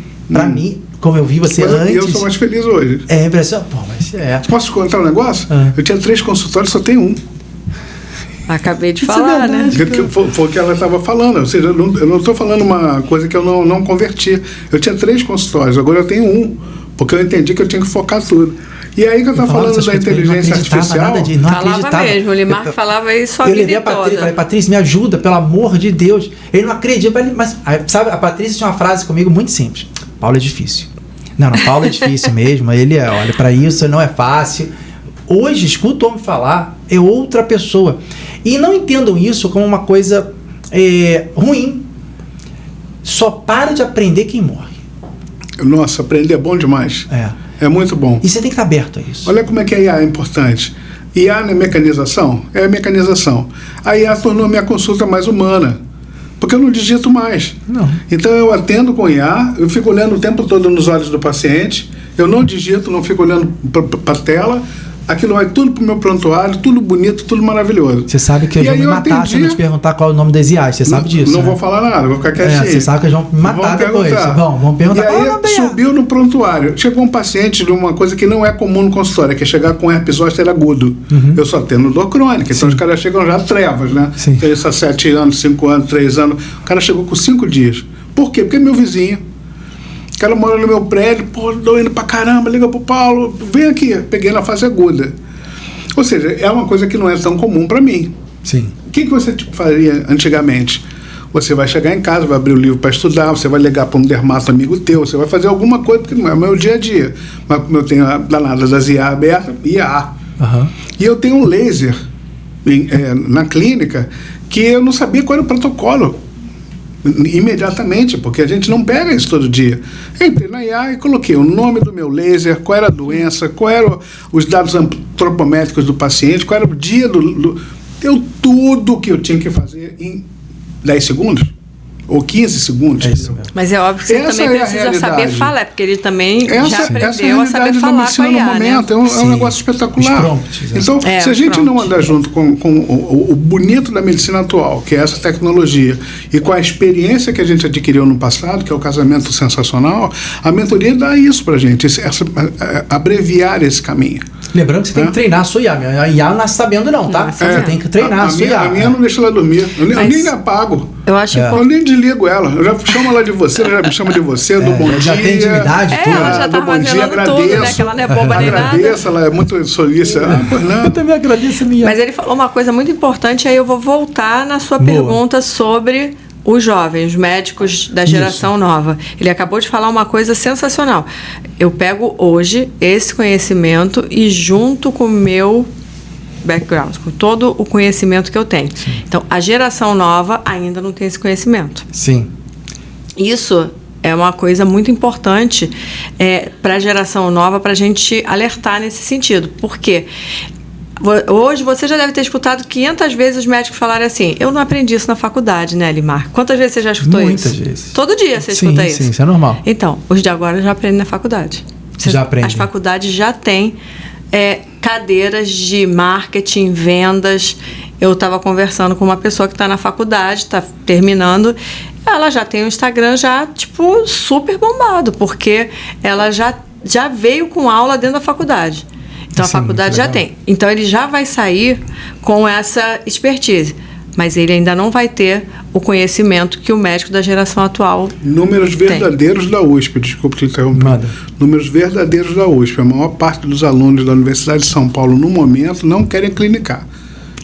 como eu vi você antes... Eu sou mais feliz hoje. É impressionante. Pô, mas Posso contar um negócio? Eu tinha 3 consultórios, só tenho um. Acabei de falar, né? Foi o que ela estava falando. Ou seja, eu não estou falando uma coisa que eu não converti. Eu tinha 3 consultórios, agora eu tenho um. Porque eu entendi que eu tinha que focar tudo. E aí que eu estava falando da inteligência artificial... Não falava mesmo, o Limar falava isso a vida toda. Eu levei a Patrícia, falei, Patrícia, me ajuda, pelo amor de Deus. Ele não acredita, mas sabe, a Patrícia tinha uma frase comigo muito simples. Paulo é difícil. Não, Paulo é difícil mesmo, ele olha, para isso não é fácil. Hoje, escuta o homem falar, é outra pessoa. E não entendam isso como uma coisa ruim. Só para de aprender quem morre. Nossa, aprender é bom demais. É muito bom. E você tem que estar aberto a isso. Olha como é que a IA é importante. IA não é mecanização? É mecanização. A IA tornou a minha consulta mais humana. Porque eu não digito mais. Não. Então eu atendo com IA, eu fico olhando o tempo todo nos olhos do paciente, eu não digito, não fico olhando para a tela. Aquilo vai tudo pro meu prontuário, tudo bonito, tudo maravilhoso. Você sabe que eles vão me matar se eu não te perguntar qual é o nome das IAs, você sabe disso. Não vou falar nada, vou ficar quietinho. Você sabe que eles vão me matar depois. Vão perguntar qual é o nome. Subiu no prontuário. Chegou um paciente de uma coisa que não é comum no consultório, que é chegar com herpes zoster agudo. Eu só tenho dor crônica, então os caras chegam já trevas, né? Tem isso há 7 anos, 5 anos, 3 anos. O cara chegou com 5 dias. Por quê? Porque é meu vizinho. O cara mora no meu prédio, doendo pra caramba, liga pro Paulo, vem aqui. Peguei na fase aguda. Ou seja, é uma coisa que não é tão comum para mim. Sim. O que você faria antigamente? Você vai chegar em casa, vai abrir o livro para estudar, você vai ligar para um dermato amigo teu, você vai fazer alguma coisa, porque não é o meu dia a dia. Mas como eu tenho a danada das IA aberta, IA. E eu tenho um laser na clínica que eu não sabia qual era o protocolo. Imediatamente, porque a gente não pega isso todo dia. Eu entrei na IA e coloquei o nome do meu laser, qual era a doença, qual eram os dados antropométricos do paciente, qual era o dia deu tudo o que eu tinha que fazer em 10 segundos, ou 15 segundos. É isso mesmo. Mas é óbvio que você Essa também é a precisa saber realidade. falar, porque ele também já Essa aprendeu a saber realidade da falar com a medicina IA, no momento, né? é um Sim. negócio espetacular. Os prompts, né? Então, se a gente não prompts. andar junto com o bonito da medicina atual, que é essa tecnologia, e com a experiência que a gente adquiriu no passado, que é o casamento sensacional, a mentoria dá isso pra gente, abreviar esse caminho. Lembrando que você tem que treinar a sua IA. A IA não nasce sabendo não, tá? Não, Você tem que treinar a sua IA. A minha não deixa ela dormir. Eu nem apago. Eu acho Eu nem desligo ela. Eu já chamo ela de você, ela já me chama de você, do bom dia. Já tem intimidade, tudo. ela já tá do bom dia, armazenando tudo, né? Que ela não é boba nem nada. agradeço, ela é muito solícita. Pois não. Eu também agradeço a minha. Mas ele falou uma coisa muito importante, aí eu vou voltar na sua Boa. pergunta sobre os jovens, os médicos da geração nova. Ele acabou de falar uma coisa sensacional. Eu pego hoje esse conhecimento e junto com o meu background, com todo o conhecimento que eu tenho. Sim. Então, a geração nova ainda não tem esse conhecimento. Sim. Isso é uma coisa muito importante para a geração nova, para a gente alertar nesse sentido. Por quê? Hoje você já deve ter escutado 500 vezes os médicos falarem assim: eu não aprendi isso na faculdade, né, Elimar? Quantas vezes você já escutou isso? Muitas vezes. Todo dia você escuta isso? Sim, isso é normal. Então, os de agora já aprendem na faculdade. Já aprendem. As faculdades já têm cadeiras de marketing, vendas. Eu estava conversando com uma pessoa que está na faculdade, está terminando. Ela já tem um Instagram já, tipo, super bombado, porque ela já veio com aula dentro da faculdade. Então, Isso a faculdade já tem. Então, ele já vai sair com essa expertise. Mas ele ainda não vai ter o conhecimento que o médico da geração atual Números verdadeiros da USP, desculpa te interromper. Manda. Números verdadeiros da USP. A maior parte dos alunos da Universidade de São Paulo, no momento, não querem clinicar.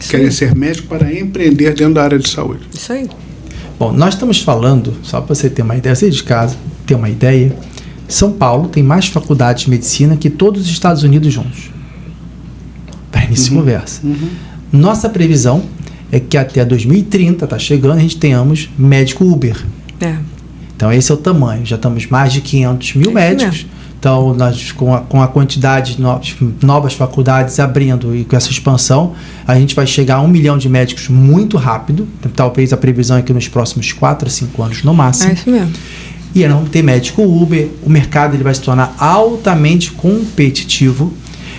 Querem ser médicos para empreender dentro da área de saúde. Isso aí. Bom, nós estamos falando, só para você ter uma ideia, você de casa ter uma ideia, São Paulo tem mais faculdades de medicina que todos os Estados Unidos juntos. Para início de conversa. Nossa previsão é que até 2030, está chegando, a gente tenhamos médico Uber. Então esse é o tamanho. Já estamos mais de 500 mil médicos. Mesmo. Então, nós, com a quantidade de novas faculdades abrindo e com essa expansão, a gente vai chegar a 1 milhão de médicos muito rápido. Talvez a previsão é que nos próximos 4 a 5 anos no máximo. É isso mesmo. E não ter médico Uber, o mercado ele vai se tornar altamente competitivo.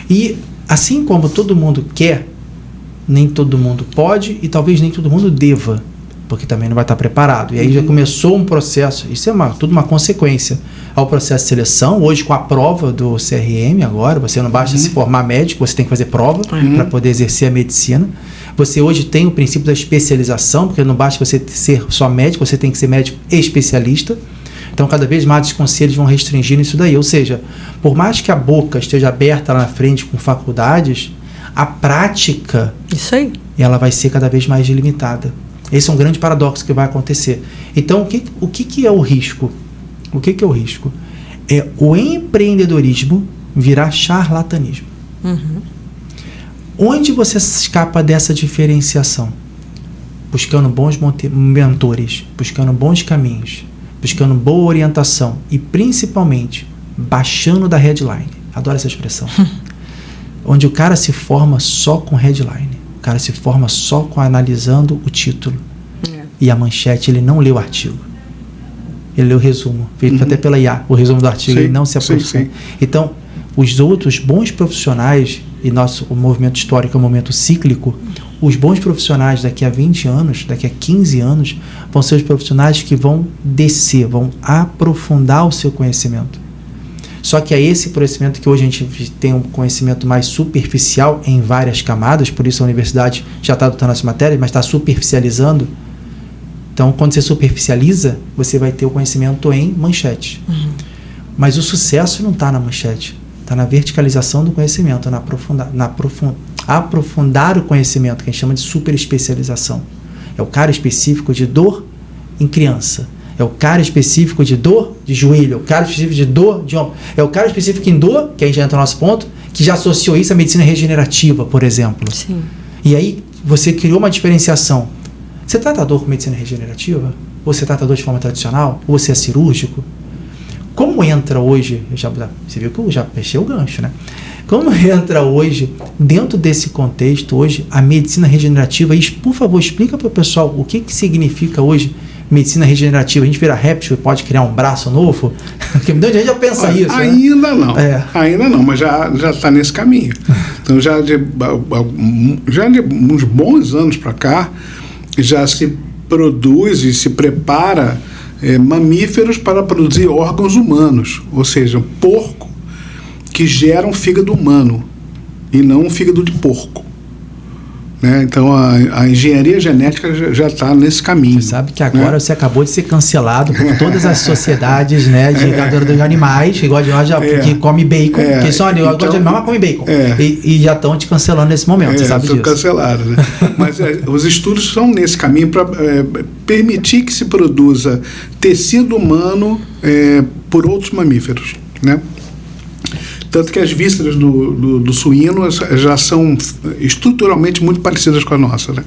E assim como todo mundo quer, nem todo mundo pode e talvez nem todo mundo deva, porque também não vai estar preparado. E aí já começou um processo, isso é tudo uma consequência ao processo de seleção. Hoje, com a prova do CRM agora, você não basta se formar médico, você tem que fazer prova para poder exercer a medicina. Você hoje tem o princípio da especialização, porque não basta você ser só médico, você tem que ser médico especialista. Então, cada vez mais os conselhos vão restringir isso daí. Ou seja, por mais que a boca esteja aberta lá na frente com faculdades, a prática, Isso aí. ela vai ser cada vez mais limitada. Esse é um grande paradoxo que vai acontecer. Então, o que é o risco? O que é o risco? É o empreendedorismo virar charlatanismo. Onde você escapa dessa diferenciação? Buscando bons mentores, buscando bons caminhos, buscando boa orientação e, principalmente, baixando da headline. Adoro essa expressão. Onde o cara se forma só com headline. O cara se forma só com analisando o título. E a manchete, ele não lê o artigo. Ele lê o resumo, feito até pela IA, o resumo do artigo, ele não se aprofunda. Então, os outros bons profissionais, e o movimento histórico é um momento cíclico, os bons profissionais daqui a 20 anos, daqui a 15 anos, vão ser os profissionais que vão descer, vão aprofundar o seu conhecimento. Só que é esse conhecimento que hoje a gente tem um conhecimento mais superficial em várias camadas, por isso a universidade já está adotando essa matéria, mas está superficializando. Então, quando você superficializa, você vai ter o conhecimento em manchete. Mas o sucesso não está na manchete, está na verticalização do conhecimento, aprofundar o conhecimento, que a gente chama de superespecialização. É o cara específico de dor em criança. É o cara específico de dor de joelho, é o cara específico de dor de ombro, é o cara específico em dor, que a gente já entra no nosso ponto, que já associou isso à medicina regenerativa, por exemplo. Sim. E aí você criou uma diferenciação. Você trata a dor com medicina regenerativa? Ou você trata a dor de forma tradicional? Ou você é cirúrgico? Como entra hoje, você viu que eu já fechei o gancho, né? Como entra hoje, dentro desse contexto, hoje, a medicina regenerativa? E, por favor, explica para o pessoal o que significa hoje medicina regenerativa, a gente vira réptil e pode criar um braço novo? Porque muita gente já pensa isso. Ainda não. Ainda não, mas já está nesse caminho. Então, já de uns bons anos para cá, já se produz e se prepara mamíferos para produzir órgãos humanos, ou seja, porco que gera um fígado humano e não um fígado de porco. Né? Então a engenharia genética já está nesse caminho. Você sabe que agora você acabou de ser cancelado por todas as sociedades, né, de criadores de animais, igual de nós, que come bacon, que são animais, igual de animal, mas come bacon. E já estão te cancelando nesse momento, você sabe disso. Estão cancelados, né? Mas os estudos são nesse caminho para permitir que se produza tecido humano por outros mamíferos, né? Tanto que as vísceras do suíno já são estruturalmente muito parecidas com a nossa, né?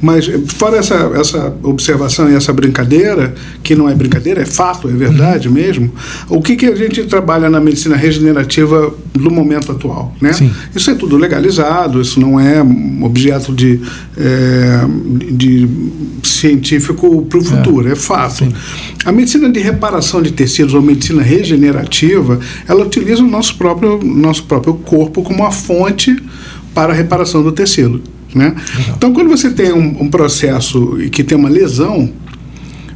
Mas fora essa observação e essa brincadeira, que não é brincadeira, é fato, é verdade mesmo, o que a gente trabalha na medicina regenerativa do momento atual, né? Sim. Isso é tudo legalizado, isso não é objeto de científico para o futuro, é fato. Sim. A medicina de reparação de tecidos ou medicina regenerativa, ela utiliza o nosso próprio corpo como uma fonte para a reparação do tecido, né? Então, quando você tem um processo que tem uma lesão,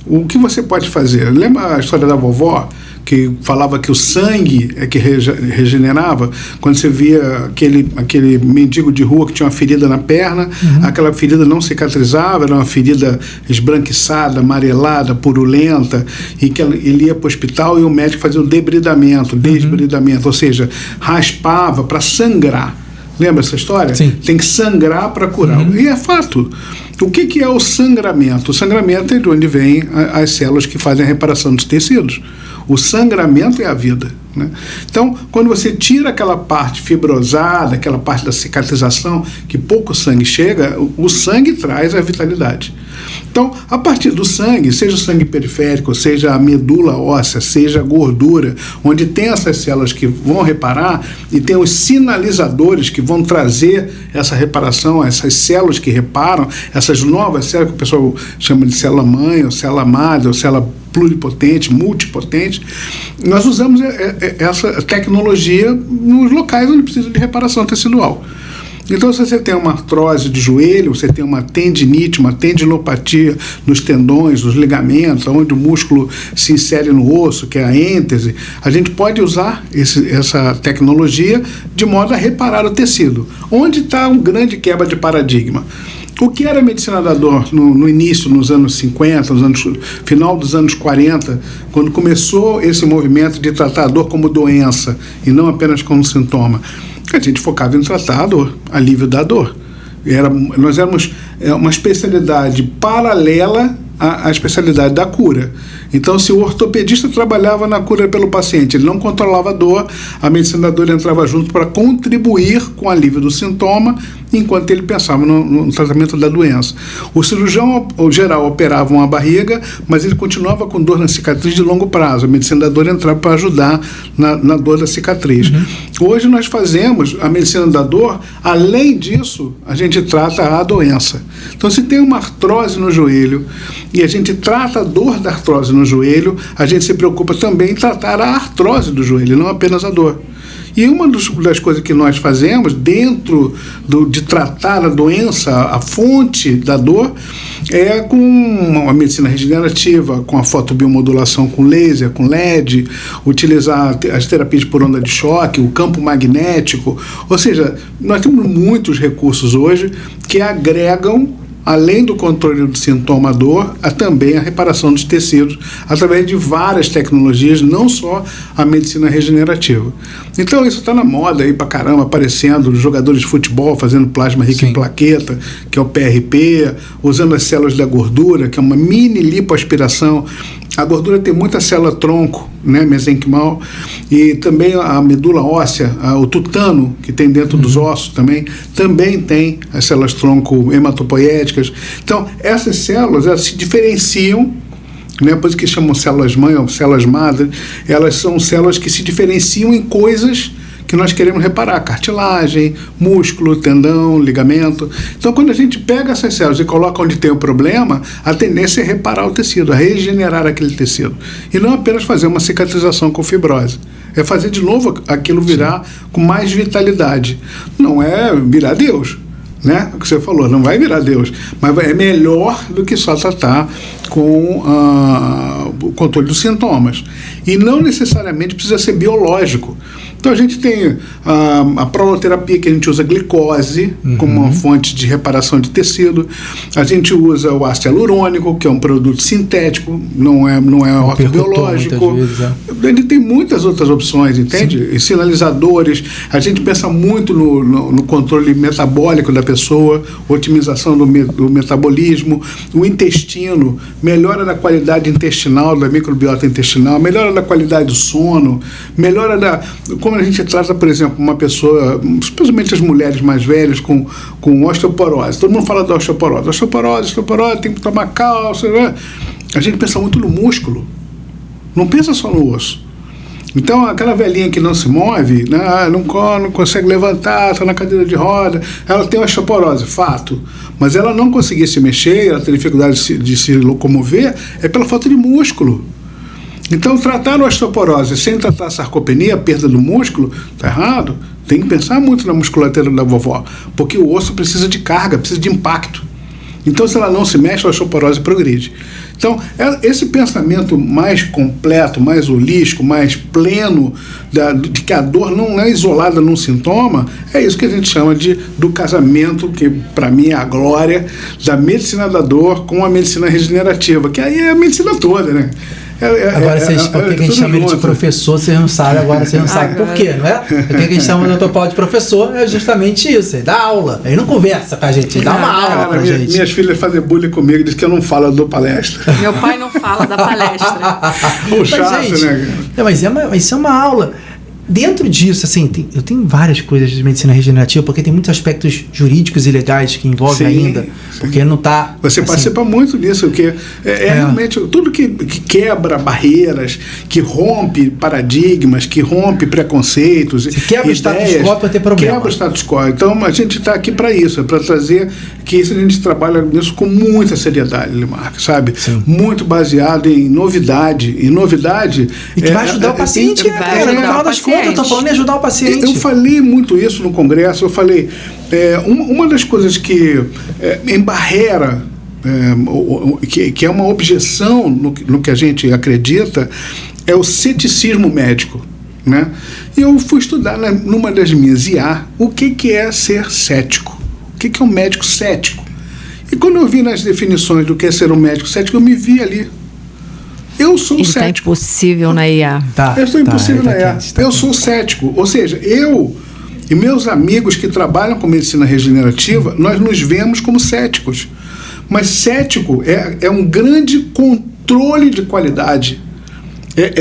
o que você pode fazer? Lembra a história da vovó, que falava que o sangue é que regenerava? Quando você via aquele mendigo de rua que tinha uma ferida na perna, aquela ferida não cicatrizava, era uma ferida esbranquiçada, amarelada, purulenta, e que ele ia para o hospital e o médico fazia o desbridamento, ou seja, raspava para sangrar. Lembra essa história? Sim. Tem que sangrar para curar. E é fato. O que é o sangramento? O sangramento é de onde vêm as células que fazem a reparação dos tecidos. O sangramento é a vida, né? Então, quando você tira aquela parte fibrosada, aquela parte da cicatrização, que pouco sangue chega, o sangue traz a vitalidade. Então, a partir do sangue, seja o sangue periférico, seja a medula óssea, seja a gordura, onde tem essas células que vão reparar e tem os sinalizadores que vão trazer essa reparação, essas células que reparam, essas novas células que o pessoal chama de célula-mãe, ou célula-madre, ou célula pluripotente, multipotente, nós usamos essa tecnologia nos locais onde precisa de reparação tecidual. Então, se você tem uma artrose de joelho, você tem uma tendinite, uma tendinopatia nos tendões, nos ligamentos, onde o músculo se insere no osso, que é a êntese, a gente pode usar essa tecnologia de modo a reparar o tecido. Onde está um grande quebra de paradigma? O que era a medicina da dor no início, nos anos 50, final dos anos 40, quando começou esse movimento de tratar a dor como doença e não apenas como sintoma? A gente focava em tratar a dor, alívio da dor. Nós éramos uma especialidade paralela à especialidade da cura. Então, se o ortopedista trabalhava na cura pelo paciente, ele não controlava a dor, a medicina da dor entrava junto para contribuir com o alívio do sintoma, enquanto ele pensava no tratamento da doença. O cirurgião geral operava uma barriga, mas ele continuava com dor na cicatriz de longo prazo. A medicina da dor entrava para ajudar na dor da cicatriz. Hoje nós fazemos a medicina da dor, além disso, a gente trata a doença. Então, se tem uma artrose no joelho e a gente trata a dor da artrose no joelho, a gente se preocupa também em tratar a artrose do joelho, não apenas a dor. E uma das coisas que nós fazemos dentro de tratar a doença, a fonte da dor, é com a medicina regenerativa, com a fotobiomodulação com laser, com LED, utilizar as terapias por onda de choque, o campo magnético. Ou seja, nós temos muitos recursos hoje que agregam, além do controle do sintoma dor, também a reparação dos tecidos através de várias tecnologias, não só a medicina regenerativa. Então isso está na moda aí pra caramba, aparecendo jogadores de futebol fazendo plasma rico em plaqueta, que é o PRP, usando as células da gordura, que é uma mini lipoaspiração. A gordura tem muita célula tronco, né, mesenquimal, e também a medula óssea, o tutano, que tem dentro dos ossos também tem as células tronco hematopoéticas. Então, essas células, elas se diferenciam, né, por isso que chamam células-mãe ou células-madre, elas são células que se diferenciam em coisas que nós queremos reparar: cartilagem, músculo, tendão, ligamento. Então, quando a gente pega essas células e coloca onde tem o problema, a tendência é reparar o tecido, a regenerar aquele tecido. E não apenas fazer uma cicatrização com fibrose. É fazer de novo aquilo virar com mais vitalidade. Não é virar Deus, né? O que você falou, não vai virar Deus, mas é melhor do que só tratar com o controle dos sintomas. E não necessariamente precisa ser biológico. Então a gente tem a proloterapia, que a gente usa glicose como uma fonte de reparação de tecido. A gente usa o ácido hialurônico, que é um produto sintético, não é ortobiológico. Ele tem muitas outras opções, entende? E sinalizadores. A gente pensa muito no controle metabólico da pessoa, otimização do metabolismo, o intestino, melhora da qualidade intestinal, da microbiota intestinal, melhora da qualidade do sono, melhora como a gente trata, por exemplo, uma pessoa, especialmente as mulheres mais velhas com osteoporose. Todo mundo fala da osteoporose. Osteoporose, tem que tomar cálcio, né? A gente pensa muito no músculo, não pensa só no osso. Então, aquela velhinha que não se move, né, não consegue levantar, está na cadeira de roda, ela tem osteoporose, fato. Mas ela não conseguir se mexer, ela tem dificuldade de se locomover, é pela falta de músculo. Então, tratar a osteoporose sem tratar a sarcopenia, a perda do músculo, está errado. Tem que pensar muito na musculatura da vovó, porque o osso precisa de carga, precisa de impacto. Então, se ela não se mexe, a osteoporose progride. Então, esse pensamento mais completo, mais holístico, mais pleno, de que a dor não é isolada num sintoma, é isso que a gente chama do casamento, que para mim é a glória, da medicina da dor com a medicina regenerativa, que aí é a medicina toda, né? Agora, por que a gente chama ele de professor, vocês não sabem, agora vocês não sabem por quê, não é? Por que a gente chama o Dr. Paulo de professor? É justamente isso, ele dá aula, ele não conversa com a gente, ele dá uma aula pra gente. Minhas filhas fazem bullying comigo, dizem que eu não falo da palestra. Meu pai não fala da palestra. Chato, gente, né? Mas isso é uma aula. Dentro disso, assim, eu tenho várias coisas de medicina regenerativa, porque tem muitos aspectos jurídicos e legais que envolvem ainda, porque não está... Você participa muito nisso, porque realmente tudo que quebra barreiras, que rompe paradigmas, que rompe preconceitos, se quebra ideias, o status quo para ter problema. Quebra o status quo. Então, a gente está aqui para isso, para trazer que isso a gente trabalha nisso com muita seriedade, Limarco, sabe? Sim. Muito baseado em novidade. E novidade... E que vai ajudar o paciente, no final das contas. Eu estou falando em ajudar o paciente. Eu falei muito isso no congresso. Eu falei, uma das coisas que embarrera, que é uma objeção no que a gente acredita, é o ceticismo médico, né? E eu fui estudar numa das minhas IA o que é ser cético, o que é um médico cético. E quando eu vi nas definições do que é ser um médico cético, eu me vi ali. Eu sou cético. Está impossível na IA. Eu estou impossível na IA. Eu sou cético. Ou seja, eu e meus amigos que trabalham com medicina regenerativa, nós nos vemos como céticos. Mas cético é um grande controle de qualidade.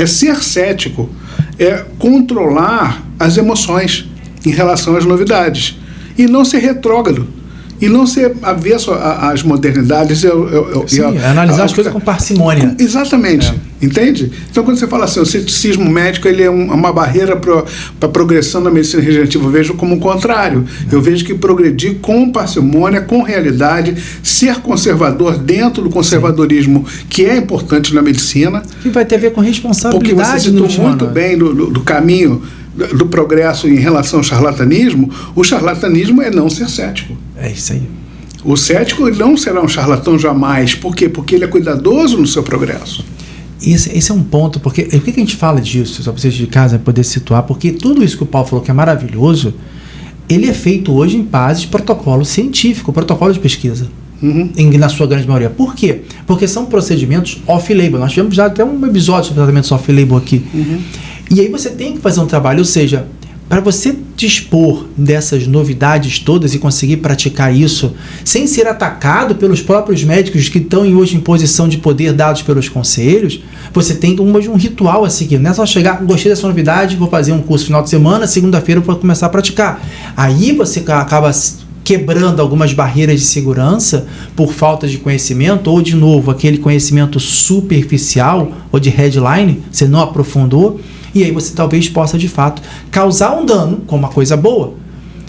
Ser cético é controlar as emoções em relação às novidades. E não ser retrógrado. E não ser avesso às modernidades. Analisar as coisas com parcimônia. Exatamente. Entende? Então, quando você fala assim, o ceticismo médico ele é uma barreira para a progressão da medicina regenerativa, eu vejo como o contrário. Eu vejo que progredir com parcimônia, com realidade, ser conservador dentro do conservadorismo, que é importante na medicina. E vai ter a ver com responsabilidade. Porque você citou muito bem do caminho do progresso em relação ao charlatanismo. O charlatanismo é não ser cético. É isso aí. O cético não será um charlatão jamais. Por quê? Porque ele é cuidadoso no seu progresso. Esse é um ponto, porque por que a gente fala disso? Só para vocês de casa poder situar, porque tudo isso que o Paulo falou que é maravilhoso, ele é feito hoje em base de protocolo científico, protocolo de pesquisa. Na sua grande maioria. Por quê? Porque são procedimentos off-label. Nós tivemos já até um episódio sobre tratamentos off-label aqui. E aí você tem que fazer um trabalho, ou seja, para você dispor dessas novidades todas e conseguir praticar isso sem ser atacado pelos próprios médicos que estão hoje em posição de poder dados pelos conselhos, você tem um ritual a seguir. Não é só chegar, gostei dessa novidade, vou fazer um curso final de semana, segunda-feira eu vou começar a praticar. Aí você acaba quebrando algumas barreiras de segurança por falta de conhecimento, ou de novo, aquele conhecimento superficial ou de headline, você não aprofundou. E aí você talvez possa, de fato, causar um dano com uma coisa boa.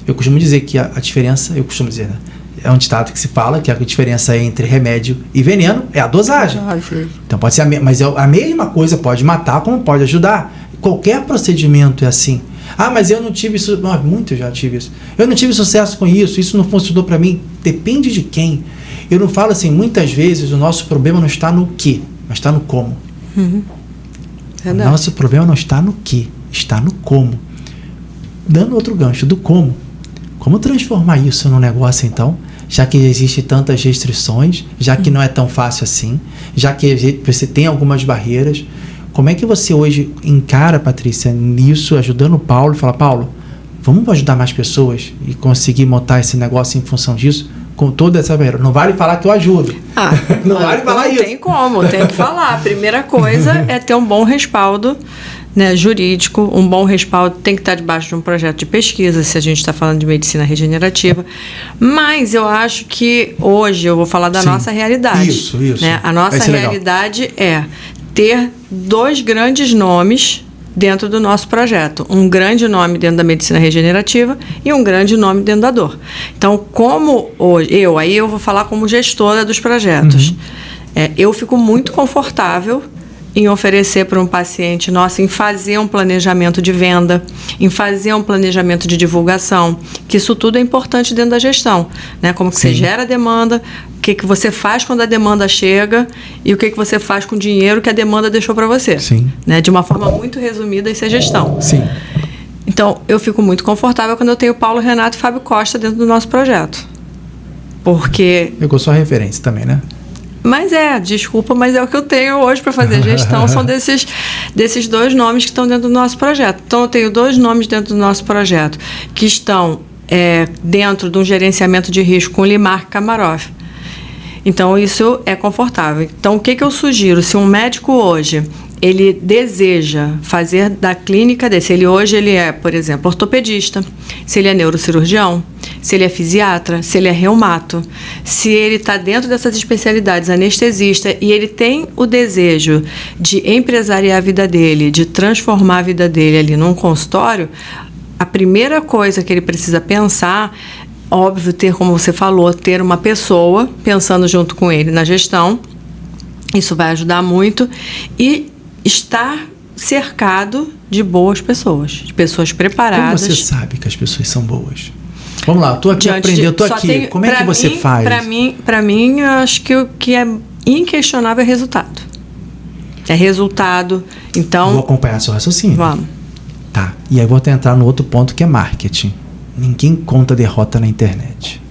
Eu costumo dizer que a diferença, né? É um ditado que se fala que a diferença entre remédio e veneno é a dosagem. Então pode ser mas a mesma coisa pode matar como pode ajudar. Qualquer procedimento é assim. Ah, mas eu não tive isso. Muito já tive isso. Eu não tive sucesso com isso não funcionou para mim. Depende de quem. Eu não falo assim, muitas vezes o nosso problema não está no que, mas está no como. O nosso problema não está no que, está no como. Dando outro gancho do como. Como transformar isso num negócio então? Já que existem tantas restrições, já que não é tão fácil assim, já que você tem algumas barreiras. Como é que você hoje encara, Patrícia, nisso, ajudando o Paulo, e fala, Paulo, vamos ajudar mais pessoas e conseguir montar esse negócio em função disso, com toda essa barreira? Não vale falar que eu ajudo. Não vale falar isso. Não tem como, tem que falar. A primeira coisa é ter um bom respaldo, né, jurídico, um bom respaldo, tem que estar debaixo de um projeto de pesquisa, se a gente está falando de medicina regenerativa. Mas eu acho que hoje eu vou falar da nossa realidade. Isso. Né? A nossa realidade é ter 2 grandes nomes dentro do nosso projeto. Um grande nome dentro da medicina regenerativa e um grande nome dentro da dor. Então, como hoje, eu vou falar como gestora dos projetos. Eu fico muito confortável em oferecer para um paciente nosso, em fazer um planejamento de venda, em fazer um planejamento de divulgação, que isso tudo é importante dentro da gestão, né? Como que você gera demanda, o que você faz quando a demanda chega e o que você faz com o dinheiro que a demanda deixou para você. Né? De uma forma muito resumida, isso é gestão. Então, eu fico muito confortável quando eu tenho Paulo Renato e Fábio Costa dentro do nosso projeto. Porque... Pegou sua referência também, né? Mas desculpa, mas é o que eu tenho hoje para fazer gestão, são desses 2 nomes que estão dentro do nosso projeto. Então, eu tenho 2 nomes dentro do nosso projeto, que estão dentro de um gerenciamento de risco com Limar Kamarov. Então, isso é confortável. Então, o que eu sugiro? Se um médico hoje, ele deseja fazer da clínica dele, se ele hoje é, por exemplo, ortopedista, se ele é neurocirurgião, se ele é fisiatra, se ele é reumato, se ele está dentro dessas especialidades, anestesista, e ele tem o desejo de empresariar a vida dele, de transformar a vida dele ali num consultório, a primeira coisa que ele precisa pensar, óbvio, ter, como você falou, ter uma pessoa pensando junto com ele na gestão, isso vai ajudar muito, e estar cercado de boas pessoas, de pessoas preparadas. Como você sabe que as pessoas são boas? Vamos lá, eu tô aqui aprendendo, eu tô aqui. Como é que você faz? Para mim, eu acho que o que é inquestionável é resultado. É resultado, então... Vou acompanhar seu raciocínio. Vamos. Tá, e aí vou entrar no outro ponto que é marketing. Ninguém conta derrota na internet.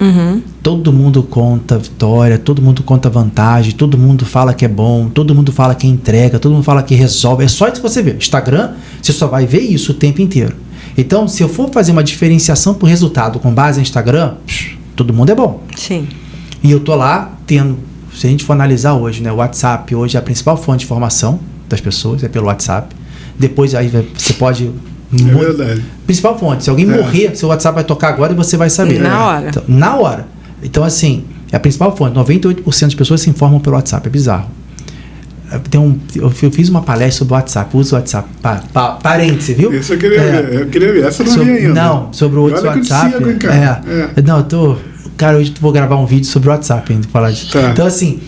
Todo mundo conta vitória, todo mundo conta vantagem, todo mundo fala que é bom, todo mundo fala que entrega, todo mundo fala que resolve. É só isso que você vê. Instagram, você só vai ver isso o tempo inteiro. Então, se eu for fazer uma diferenciação por resultado com base no Instagram, todo mundo é bom. Sim. E eu tô lá tendo, se a gente for analisar hoje, né, o WhatsApp hoje é a principal fonte de informação das pessoas, é pelo WhatsApp. Depois aí você pode... É verdade. Principal fonte. Se alguém morrer, seu WhatsApp vai tocar agora e você vai saber. Na hora. Então, na hora. Então, assim, é a principal fonte. 98% das pessoas se informam pelo WhatsApp. É bizarro. Eu fiz uma palestra sobre o WhatsApp. Uso o WhatsApp. Parêntese, viu? Isso eu queria ver. Eu queria ver. Essa não vi ainda. Não, sobre o outro WhatsApp. Não, Cara, hoje eu vou gravar um vídeo sobre o WhatsApp ainda. Falar disso. Tá. Então, assim...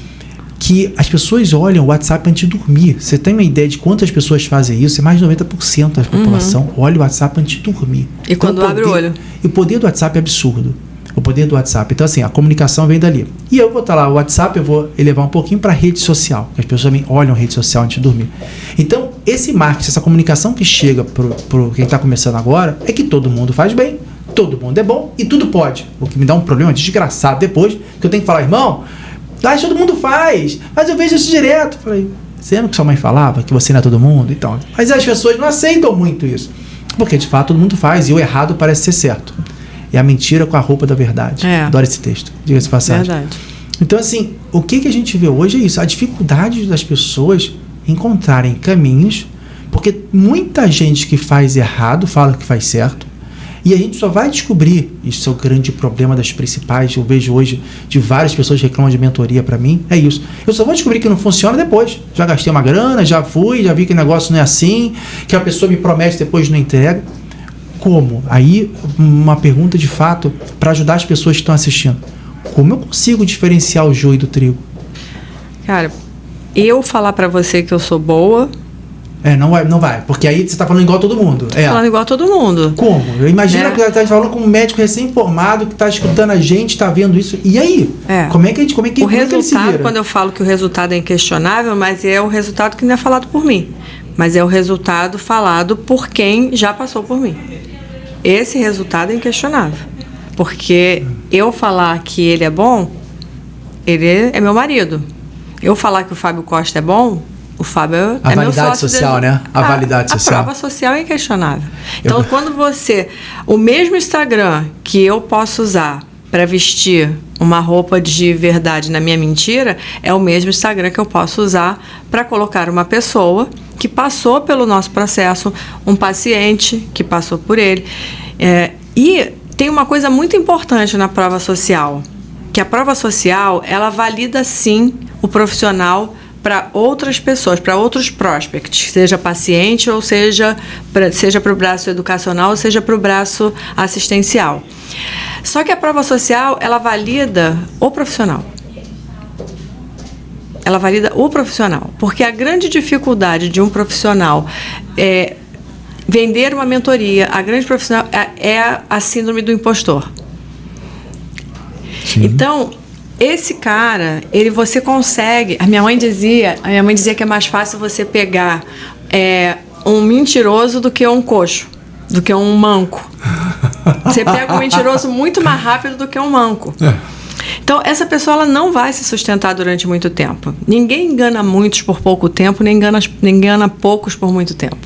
que as pessoas olham o WhatsApp antes de dormir. Você tem uma ideia de quantas pessoas fazem isso? É mais de 90% da população olha o WhatsApp antes de dormir. E então, quando abre o olho? E o poder do WhatsApp é absurdo. O poder do WhatsApp. Então, assim, a comunicação vem dali. E eu vou estar lá, o WhatsApp eu vou elevar um pouquinho para a rede social. As pessoas também olham a rede social antes de dormir. Então, esse marketing, essa comunicação que chega para quem está começando agora, é que todo mundo faz bem, todo mundo é bom e tudo pode. O que me dá um problema desgraçado depois, que eu tenho que falar, irmão, todo mundo faz, mas eu vejo isso direto. Falei, você lembra que sua mãe falava que você não é todo mundo? Então, mas as pessoas não aceitam muito isso. Porque, de fato, todo mundo faz. E o errado parece ser certo. É a mentira com a roupa da verdade. Adoro esse texto. Diga-se de passagem. Verdade. Então, assim, o que a gente vê hoje é isso. A dificuldade das pessoas encontrarem caminhos. Porque muita gente que faz errado fala que faz certo. E a gente só vai descobrir, isso é o grande problema das principais, eu vejo hoje de várias pessoas que reclamam de mentoria para mim, é isso. Eu só vou descobrir que não funciona depois. Já gastei uma grana, já fui, já vi que o negócio não é assim, que a pessoa me promete depois não entrega. Como? Aí, uma pergunta de fato para ajudar as pessoas que estão assistindo. Como eu consigo diferenciar o joio do trigo? Cara, eu falar para você que eu sou boa... Não vai, porque aí você está falando igual a todo mundo. Falando igual a todo mundo. Como? Eu imagino que você está falando com um médico recém-formado que está escutando a gente, está vendo isso. E aí? Como é que o resultado, quando eu falo que o resultado é inquestionável, mas é o resultado que não é falado por mim. Mas é o resultado falado por quem já passou por mim. Esse resultado é inquestionável. Porque eu falar que ele é bom, ele é meu marido. Eu falar que o Fábio Costa é bom... O Fábio é meu sócio. A validade social, né? A validade social. A prova social é inquestionável. Então, quando você... O mesmo Instagram que eu posso usar para vestir uma roupa de verdade na minha mentira, é o mesmo Instagram que eu posso usar para colocar uma pessoa que passou pelo nosso processo, um paciente que passou por ele. E tem uma coisa muito importante na prova social, que a prova social, ela valida, sim, o profissional para outras pessoas, para outros prospects, seja paciente ou seja para o braço educacional ou seja para o braço assistencial. Só que a prova social, ela valida o profissional. Ela valida o profissional, porque a grande dificuldade de um profissional é vender uma mentoria, a grande profissional é a síndrome do impostor. Sim. Então, esse cara, você consegue... A minha mãe dizia que é mais fácil você pegar um mentiroso do que um coxo, do que um manco. Você pega um mentiroso muito mais rápido do que um manco. Então, essa pessoa ela não vai se sustentar durante muito tempo. Ninguém engana muitos por pouco tempo, nem engana poucos por muito tempo.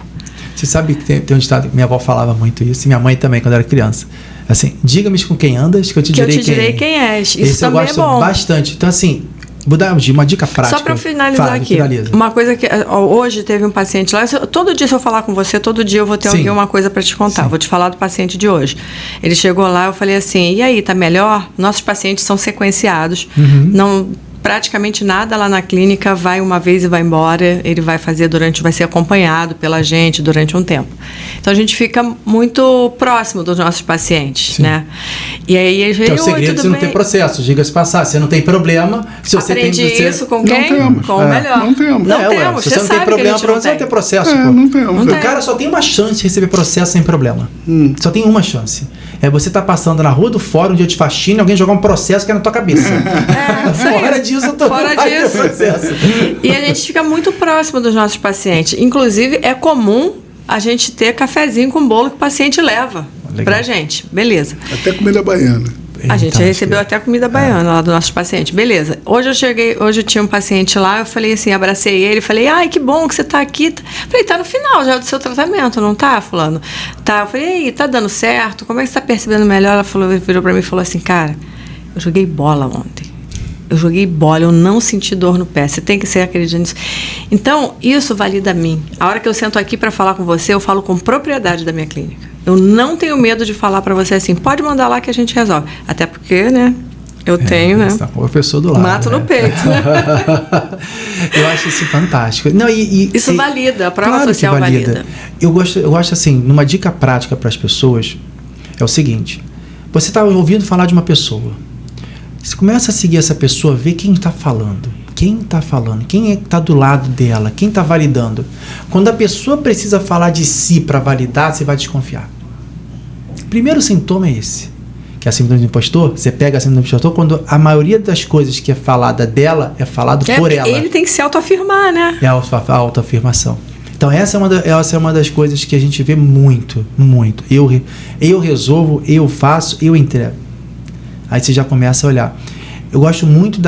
Você sabe que tem um ditado que minha avó falava muito isso, e minha mãe também, quando era criança. Assim, diga-me com quem andas, que eu te direi quem és. Isso esse também é bom. Eu gosto bastante. Então, assim, vou dar uma dica prática. Só para eu finalizar aqui. Uma coisa que... Hoje teve um paciente lá. Todo dia, se eu falar com você, todo dia eu vou ter alguma coisa para te contar. Sim. Vou te falar do paciente de hoje. Ele chegou lá, eu falei assim, e aí, tá melhor? Nossos pacientes são sequenciados. Não... Praticamente nada lá na clínica, vai uma vez e vai embora, ele vai ser acompanhado pela gente durante um tempo. Então a gente fica muito próximo dos nossos pacientes, Sim. né? E aí ele o segredo é você não ter processo, diga-se passar, você não tem problema. Se você Aprendi tem, isso com quem? Não temos. Com o melhor. Não temos. Não temos. Se você não tem problema, você vai ter processo. Não temos. O cara só tem uma chance de receber processo sem problema. Só tem uma chance. Você tá passando na rua do fórum, um dia de faxina, e alguém jogar um processo que é na tua cabeça. Fora disso, eu tô fora disso. E a gente fica muito próximo dos nossos pacientes. Inclusive, é comum a gente ter cafezinho com bolo que o paciente leva pra gente. Beleza. Até comida baiana. A gente recebeu até comida baiana lá dos nossos pacientes. Beleza. Hoje eu tinha um paciente lá, eu falei assim, abracei ele, falei, ai, que bom que você tá aqui. Falei, tá no final já do seu tratamento, não tá, fulano? Tá. Eu falei, e aí, tá dando certo? Como é que você tá percebendo melhor? Ela virou pra mim e falou assim, cara, eu joguei bola ontem. Eu não senti dor no pé. Você tem que ser acreditando nisso. Então, isso valida a mim. A hora que eu sento aqui para falar com você, eu falo com propriedade da minha clínica. Eu não tenho medo de falar para você assim, pode mandar lá que a gente resolve. Até porque, né, eu tenho, né? Você tá com o professor do lado. Mato no peito, né? Eu acho isso fantástico. Não, isso valida, a prova social valida. Eu gosto assim, numa dica prática para as pessoas, é o seguinte, você está ouvindo falar de uma pessoa, você começa a seguir essa pessoa, ver quem está falando, quem é que está do lado dela, quem está validando. Quando a pessoa precisa falar de si para validar, você vai desconfiar. O primeiro sintoma é esse, que é a síndrome do impostor. Você pega a síndrome do impostor quando a maioria das coisas que é falada dela é falado por ela. Ele tem que se autoafirmar, né? É a autoafirmação. Então essa é uma das coisas que a gente vê muito, muito. Eu resolvo, eu faço, eu entrego. Aí você já começa a olhar. Eu gosto muito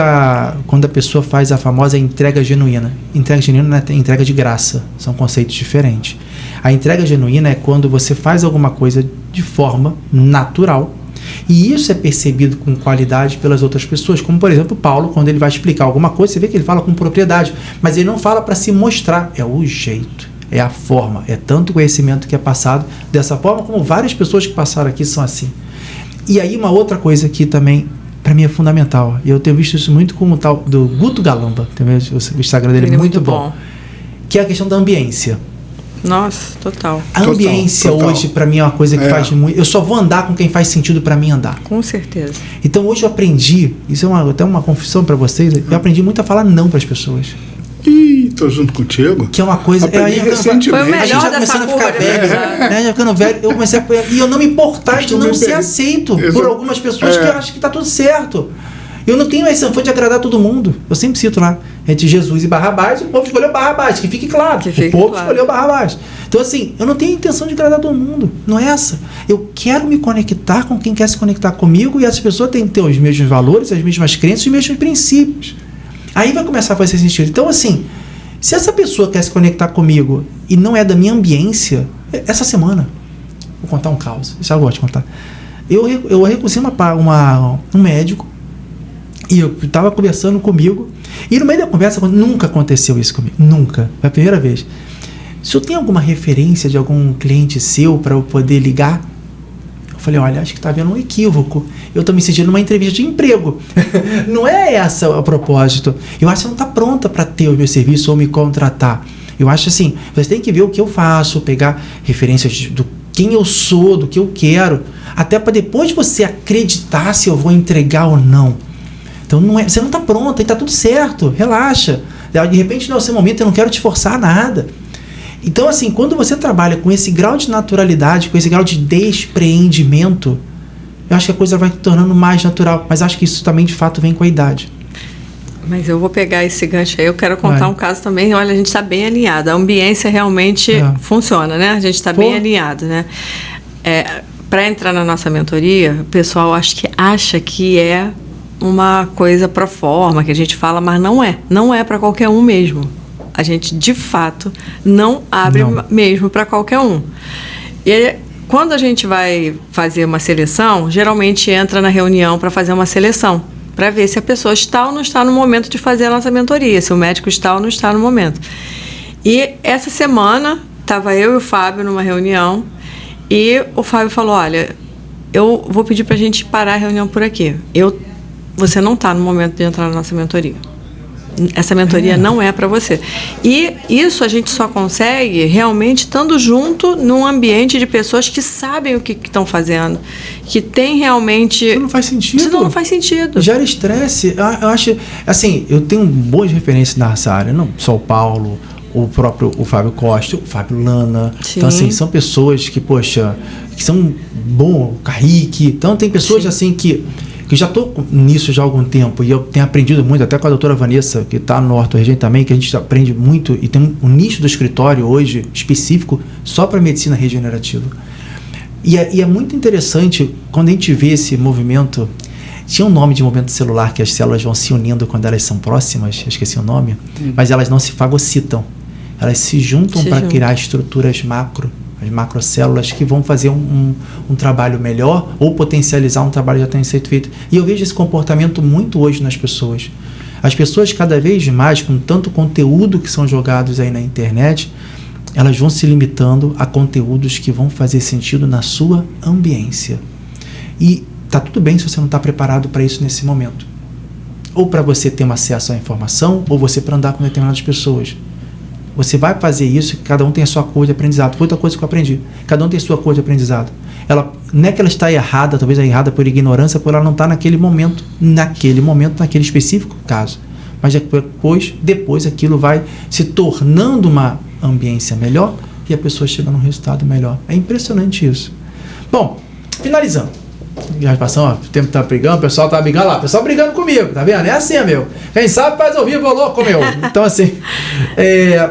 quando a pessoa faz a famosa entrega genuína. Entrega genuína é entrega de graça. São conceitos diferentes. A entrega genuína é quando você faz alguma coisa de forma natural. E isso é percebido com qualidade pelas outras pessoas. Como, por exemplo, o Paulo, quando ele vai explicar alguma coisa, você vê que ele fala com propriedade. Mas ele não fala para se mostrar. É o jeito. É a forma, é tanto conhecimento que é passado dessa forma, como várias pessoas que passaram aqui são assim. E aí uma outra coisa que também para mim é fundamental, e eu tenho visto isso muito com o tal do Guto Galamba, também o Instagram dele é muito bom, que é a questão da ambiência. Nossa, total. A ambiência hoje para mim é uma coisa que faz muito. Eu só vou andar com quem faz sentido para mim andar. Com certeza. Então hoje eu aprendi, isso é até uma confissão para vocês, eu aprendi muito a falar não para as pessoas. Ih, tô junto contigo. Que é uma coisa. Recentemente. Foi o melhor a gente já começando a ficar velho, né? Já ficando velho, eu comecei a. E eu não me importar de não ser aceito por algumas pessoas que acham que tá tudo certo. Eu não tenho essa fã de agradar todo mundo. Eu sempre cito lá, entre Jesus e Barrabás, o povo escolheu Barrabás, que fique claro. O povo escolheu Barrabás. Então, assim, eu não tenho intenção de agradar todo mundo. Não é essa. Eu quero me conectar com quem quer se conectar comigo, e essa pessoa tem que ter os mesmos valores, as mesmas crenças, os mesmos princípios. Aí vai começar a fazer sentido. Então, assim, se essa pessoa quer se conectar comigo e não é da minha ambiência, essa semana, vou contar um caos, isso eu gosto de contar. Eu recusei um médico, e eu estava conversando comigo, e no meio da conversa, nunca aconteceu isso comigo, nunca, foi a primeira vez. Se eu tenho alguma referência de algum cliente seu para eu poder ligar, eu falei, olha, acho que está havendo um equívoco. Eu estou me sentindo numa entrevista de emprego. Não é essa o propósito. Eu acho que você não está pronta para ter o meu serviço ou me contratar. Eu acho assim, você tem que ver o que eu faço, pegar referências do quem eu sou, do que eu quero, até para depois você acreditar se eu vou entregar ou não. Então você não está pronta e está tudo certo, relaxa. De repente não é o seu momento, eu não quero te forçar a nada. Então, assim, quando você trabalha com esse grau de naturalidade, com esse grau de despreendimento, eu acho que a coisa vai se tornando mais natural. Mas acho que isso também, de fato, vem com a idade. Mas eu vou pegar esse gancho aí. Eu quero contar um caso também. Olha, a gente está bem alinhado. A ambiência realmente funciona, né? A gente está bem alinhado, né? Para entrar na nossa mentoria, o pessoal acha que é uma coisa pro forma, que a gente fala, mas não é. Não é para qualquer um mesmo. A gente, de fato, não abre mesmo para qualquer um. E aí, quando a gente vai fazer uma seleção, geralmente entra na reunião para fazer uma seleção, para ver se a pessoa está ou não está no momento de fazer a nossa mentoria, se o médico está ou não está no momento. E essa semana, estava eu e o Fábio numa reunião, e o Fábio falou, olha, eu vou pedir para a gente parar a reunião por aqui. Você não está no momento de entrar na nossa mentoria. Essa mentoria não é para você. E isso a gente só consegue realmente estando junto num ambiente de pessoas que sabem o que estão fazendo, que tem realmente... Isso não faz sentido. Isso não faz sentido. Gera estresse. Eu acho... Assim, eu tenho boas referências nessa área. Não só o Paulo, o Fábio Costa, o Fábio Lana. Sim. Então, assim, são pessoas que, poxa, que são bom, o Carrique. Então, tem pessoas assim que já estou nisso já há algum tempo, e eu tenho aprendido muito, até com a doutora Vanessa, que está no Horto Regente também, que a gente aprende muito, e tem um nicho do escritório hoje específico só para medicina regenerativa. E é muito interessante, quando a gente vê esse movimento, tinha um nome de movimento celular, que as células vão se unindo quando elas são próximas, eu esqueci o nome, mas elas não se fagocitam, elas se juntam para criar estruturas macro, as macrocélulas que vão fazer um trabalho melhor ou potencializar um trabalho que já tenha sido feito. E eu vejo esse comportamento muito hoje nas pessoas. As pessoas cada vez mais, com tanto conteúdo que são jogados aí na internet, elas vão se limitando a conteúdos que vão fazer sentido na sua ambiência. E tá tudo bem se você não está preparado para isso nesse momento. Ou para você ter um acesso à informação, ou você para andar com determinadas pessoas. Você vai fazer isso, cada um tem a sua cor de aprendizado. Foi outra coisa que eu aprendi. Cada um tem a sua cor de aprendizado. Não é que ela está errada, talvez é errada por ignorância, por ela não estar naquele momento, naquele específico caso. Mas depois aquilo vai se tornando uma ambiência melhor e a pessoa chega num resultado melhor. É impressionante isso. Bom, finalizando. Já passou, o tempo tá brigando, o pessoal tá brigando lá, o pessoal brigando comigo, tá vendo? É assim, meu. Quem sabe faz ao vivo, louco, meu. Então, assim.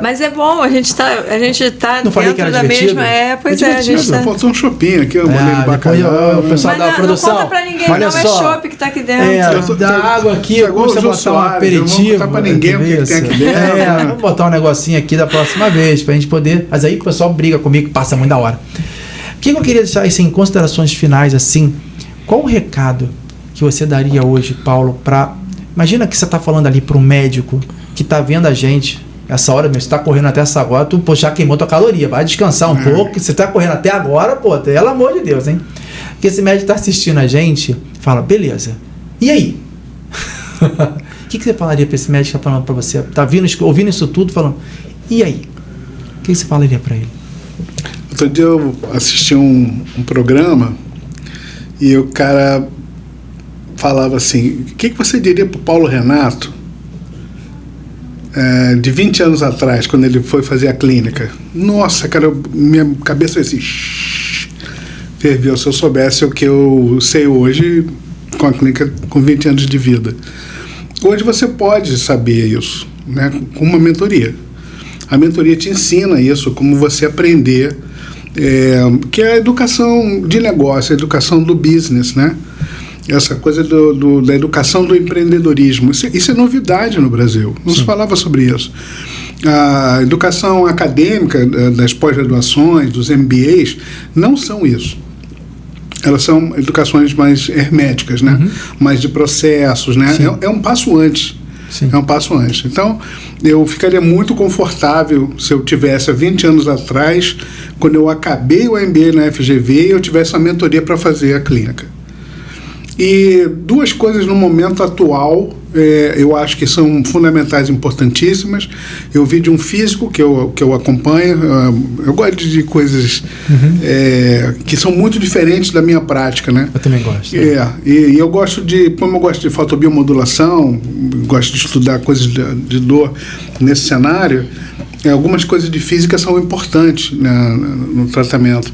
Mas é bom, a gente tá não falei que era da divertido? mesma. Pois é, a gente tá. Faltou um shopping aqui, eu molhei de bacalhau. O pessoal da produção. Não conta pra ninguém, olha não só, é chopp que tá aqui dentro. Da água aqui, eu gosto de botar um aperitivo. Não contar pra ninguém o que tem aqui dentro. Vamos botar um negocinho aqui da próxima vez, pra gente poder. Mas aí o pessoal briga comigo, passa muito da hora. O que eu queria deixar assim, em considerações finais, assim. Qual o recado que você daria hoje, Paulo, para... Imagina que você está falando ali para um médico que está vendo a gente, essa hora, você tá correndo até essa hora, tu pô, já queimou tua caloria, vai descansar um pouco, você tá correndo até agora, pô, pelo amor de Deus, hein? Porque esse médico tá assistindo a gente, fala, beleza, e aí? O que você falaria pra esse médico que tá falando pra você? Tá ouvindo isso tudo, falando, e aí? O que você falaria pra ele? Outro dia eu assisti um programa e o cara falava assim, o que você diria pro Paulo Renato de 20 anos atrás, quando ele foi fazer a clínica? Nossa, cara, minha cabeça assim, ferveu, se eu soubesse o que eu sei hoje com a clínica com 20 anos de vida. Hoje você pode saber isso, né, com uma mentoria. A mentoria te ensina isso, como você aprender, que é a educação de negócio, a educação do business, né? Essa coisa da educação do empreendedorismo. Isso é novidade no Brasil, não se falava sobre isso. A educação acadêmica das pós-graduações, dos MBAs, não são isso. Elas são educações mais herméticas, né? Mais de processos, né? É um passo antes. Sim. É um passo antes. Então, eu ficaria muito confortável se eu tivesse há 20 anos atrás, quando eu acabei o MBA na FGV, e eu tivesse a mentoria para fazer a clínica. E duas coisas no momento atual, eu acho que são fundamentais, importantíssimas. Eu vi de um físico que eu acompanho, eu gosto de coisas que são muito diferentes da minha prática, né? Eu também gosto. E eu gosto como eu gosto de fotobiomodulação, gosto de estudar coisas de dor nesse cenário, algumas coisas de física são importantes, né, no tratamento.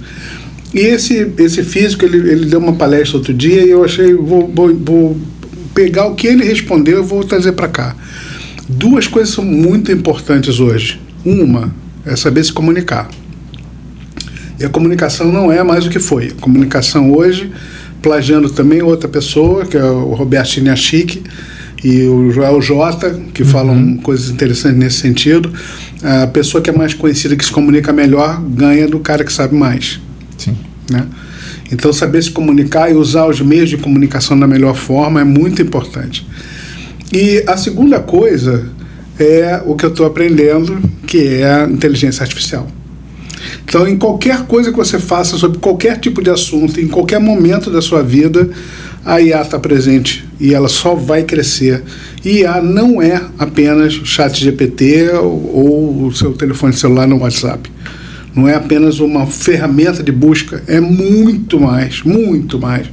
E esse físico, ele deu uma palestra outro dia e eu achei, vou pegar o que ele respondeu e vou trazer para cá. Duas coisas são muito importantes hoje. Uma é saber se comunicar. E a comunicação não é mais o que foi. A comunicação hoje, plagiando também outra pessoa, que é o Roberto Chiniachik e o Joel J, que falam coisas interessantes nesse sentido. A pessoa que é mais conhecida, que se comunica melhor, ganha do cara que sabe mais. Sim. Né? Então, saber se comunicar e usar os meios de comunicação da melhor forma é muito importante. E a segunda coisa é o que eu estou aprendendo, que é a inteligência artificial. Então, em qualquer coisa que você faça sobre qualquer tipo de assunto, em qualquer momento da sua vida, a IA está presente e ela só vai crescer. E IA não é apenas ChatGPT ou o seu telefone celular no WhatsApp. Não é apenas uma ferramenta de busca, é muito mais, muito mais.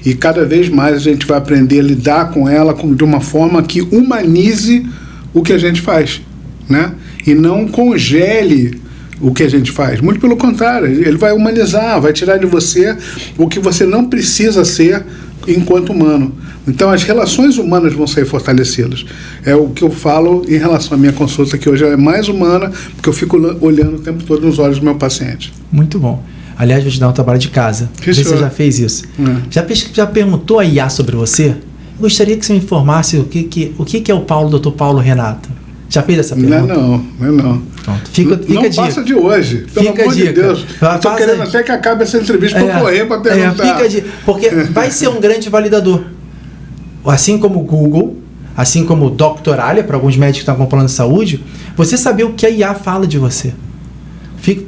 E cada vez mais a gente vai aprender a lidar com ela de uma forma que humanize o que a gente faz, né? E não congele o que a gente faz. Muito pelo contrário, ele vai humanizar, vai tirar de você o que você não precisa ser enquanto humano. Então as relações humanas vão ser fortalecidas. É o que eu falo em relação à minha consulta, que hoje é mais humana, porque eu fico olhando o tempo todo nos olhos do meu paciente. Muito bom. Aliás, vou te dar um trabalho de casa. Não sei se você já fez isso. Já perguntou a IA sobre você? Eu gostaria que você me informasse o que é o Dr. Paulo Renato. Já fez essa pergunta? Não. Pronto. Fica não passa de hoje, pelo amor de Deus. Estou querendo até que acabe essa entrevista para correr para perguntar. Porque vai ser um grande validador. Assim como o Google, assim como o Doctoralia, para alguns médicos que estão acompanhando saúde, você saber o que a IA fala de você.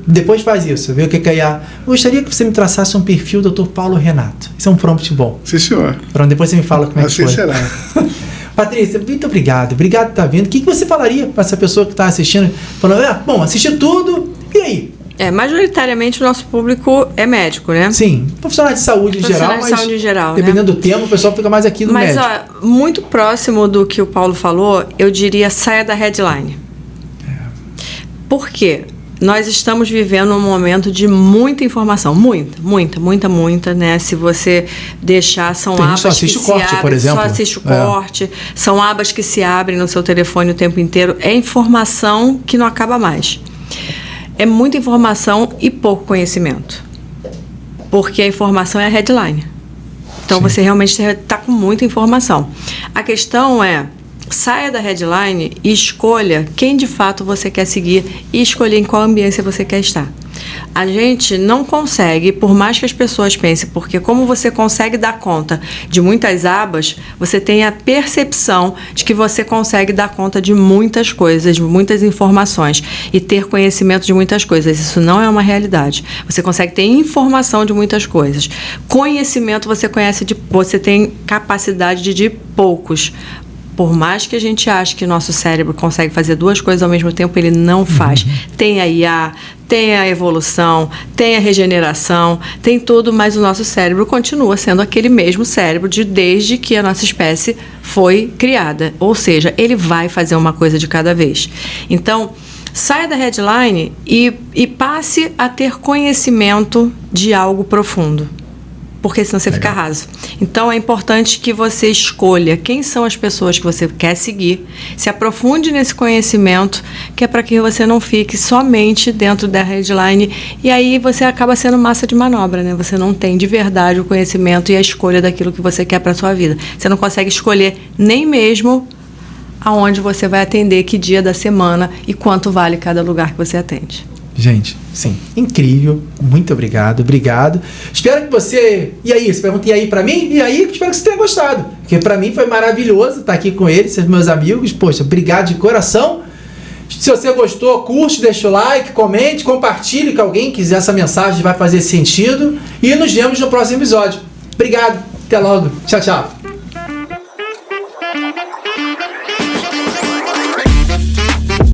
Depois faz isso, vê o que a IA... Eu gostaria que você me traçasse um perfil do Dr. Paulo Renato. Isso é um prompt bom. Sim, senhor. Pronto, depois você me fala como é que foi. Assim será. Patrícia, muito obrigado. Obrigado por estar vindo. O que você falaria para essa pessoa que está assistindo? Falando, bom, assisti tudo, e aí? Majoritariamente o nosso público é médico, né? Sim, profissionais de saúde em geral, dependendo do tema, o pessoal fica mais aqui no médico. Mas, muito próximo do que o Paulo falou, eu diria, saia da headline. Por quê? Nós estamos vivendo um momento de muita informação, muita, né? Se você deixar, são abas que se abrem, por exemplo. Só assiste o corte, são abas que se abrem no seu telefone o tempo inteiro. É informação que não acaba mais. É muita informação e pouco conhecimento. Porque a informação é a headline. Então, Sim. Você realmente está com muita informação. A questão é, saia da headline e escolha quem de fato você quer seguir e escolher em qual ambiência você quer estar. A gente não consegue, por mais que as pessoas pensem, porque como você consegue dar conta de muitas abas, você tem a percepção de que você consegue dar conta de muitas coisas, de muitas informações e ter conhecimento de muitas coisas. Isso não é uma realidade. Você consegue ter informação de muitas coisas. Conhecimento você tem capacidade de poucos. Por mais que a gente ache que nosso cérebro consegue fazer duas coisas ao mesmo tempo, ele não faz. Tem a IA, tem a evolução, tem a regeneração, tem tudo, mas o nosso cérebro continua sendo aquele mesmo cérebro desde que a nossa espécie foi criada. Ou seja, ele vai fazer uma coisa de cada vez. Então, saia da headline e passe a ter conhecimento de algo profundo. Porque senão você fica raso. Então é importante que você escolha quem são as pessoas que você quer seguir, se aprofunde nesse conhecimento, que é para que você não fique somente dentro da headline, e aí você acaba sendo massa de manobra, né? Você não tem de verdade o conhecimento e a escolha daquilo que você quer para sua vida. Você não consegue escolher nem mesmo aonde você vai atender, que dia da semana e quanto vale cada lugar que você atende. Gente, sim, incrível, muito obrigado. Espero que você... E aí, você pergunta, e aí pra mim? E aí, espero que você tenha gostado, porque pra mim foi maravilhoso estar aqui com eles, ser meus amigos. Poxa, obrigado de coração. Se você gostou, curte, deixa o like, comente, compartilhe com alguém que quiser, essa mensagem vai fazer sentido. E nos vemos no próximo episódio. Obrigado, até logo. Tchau, tchau.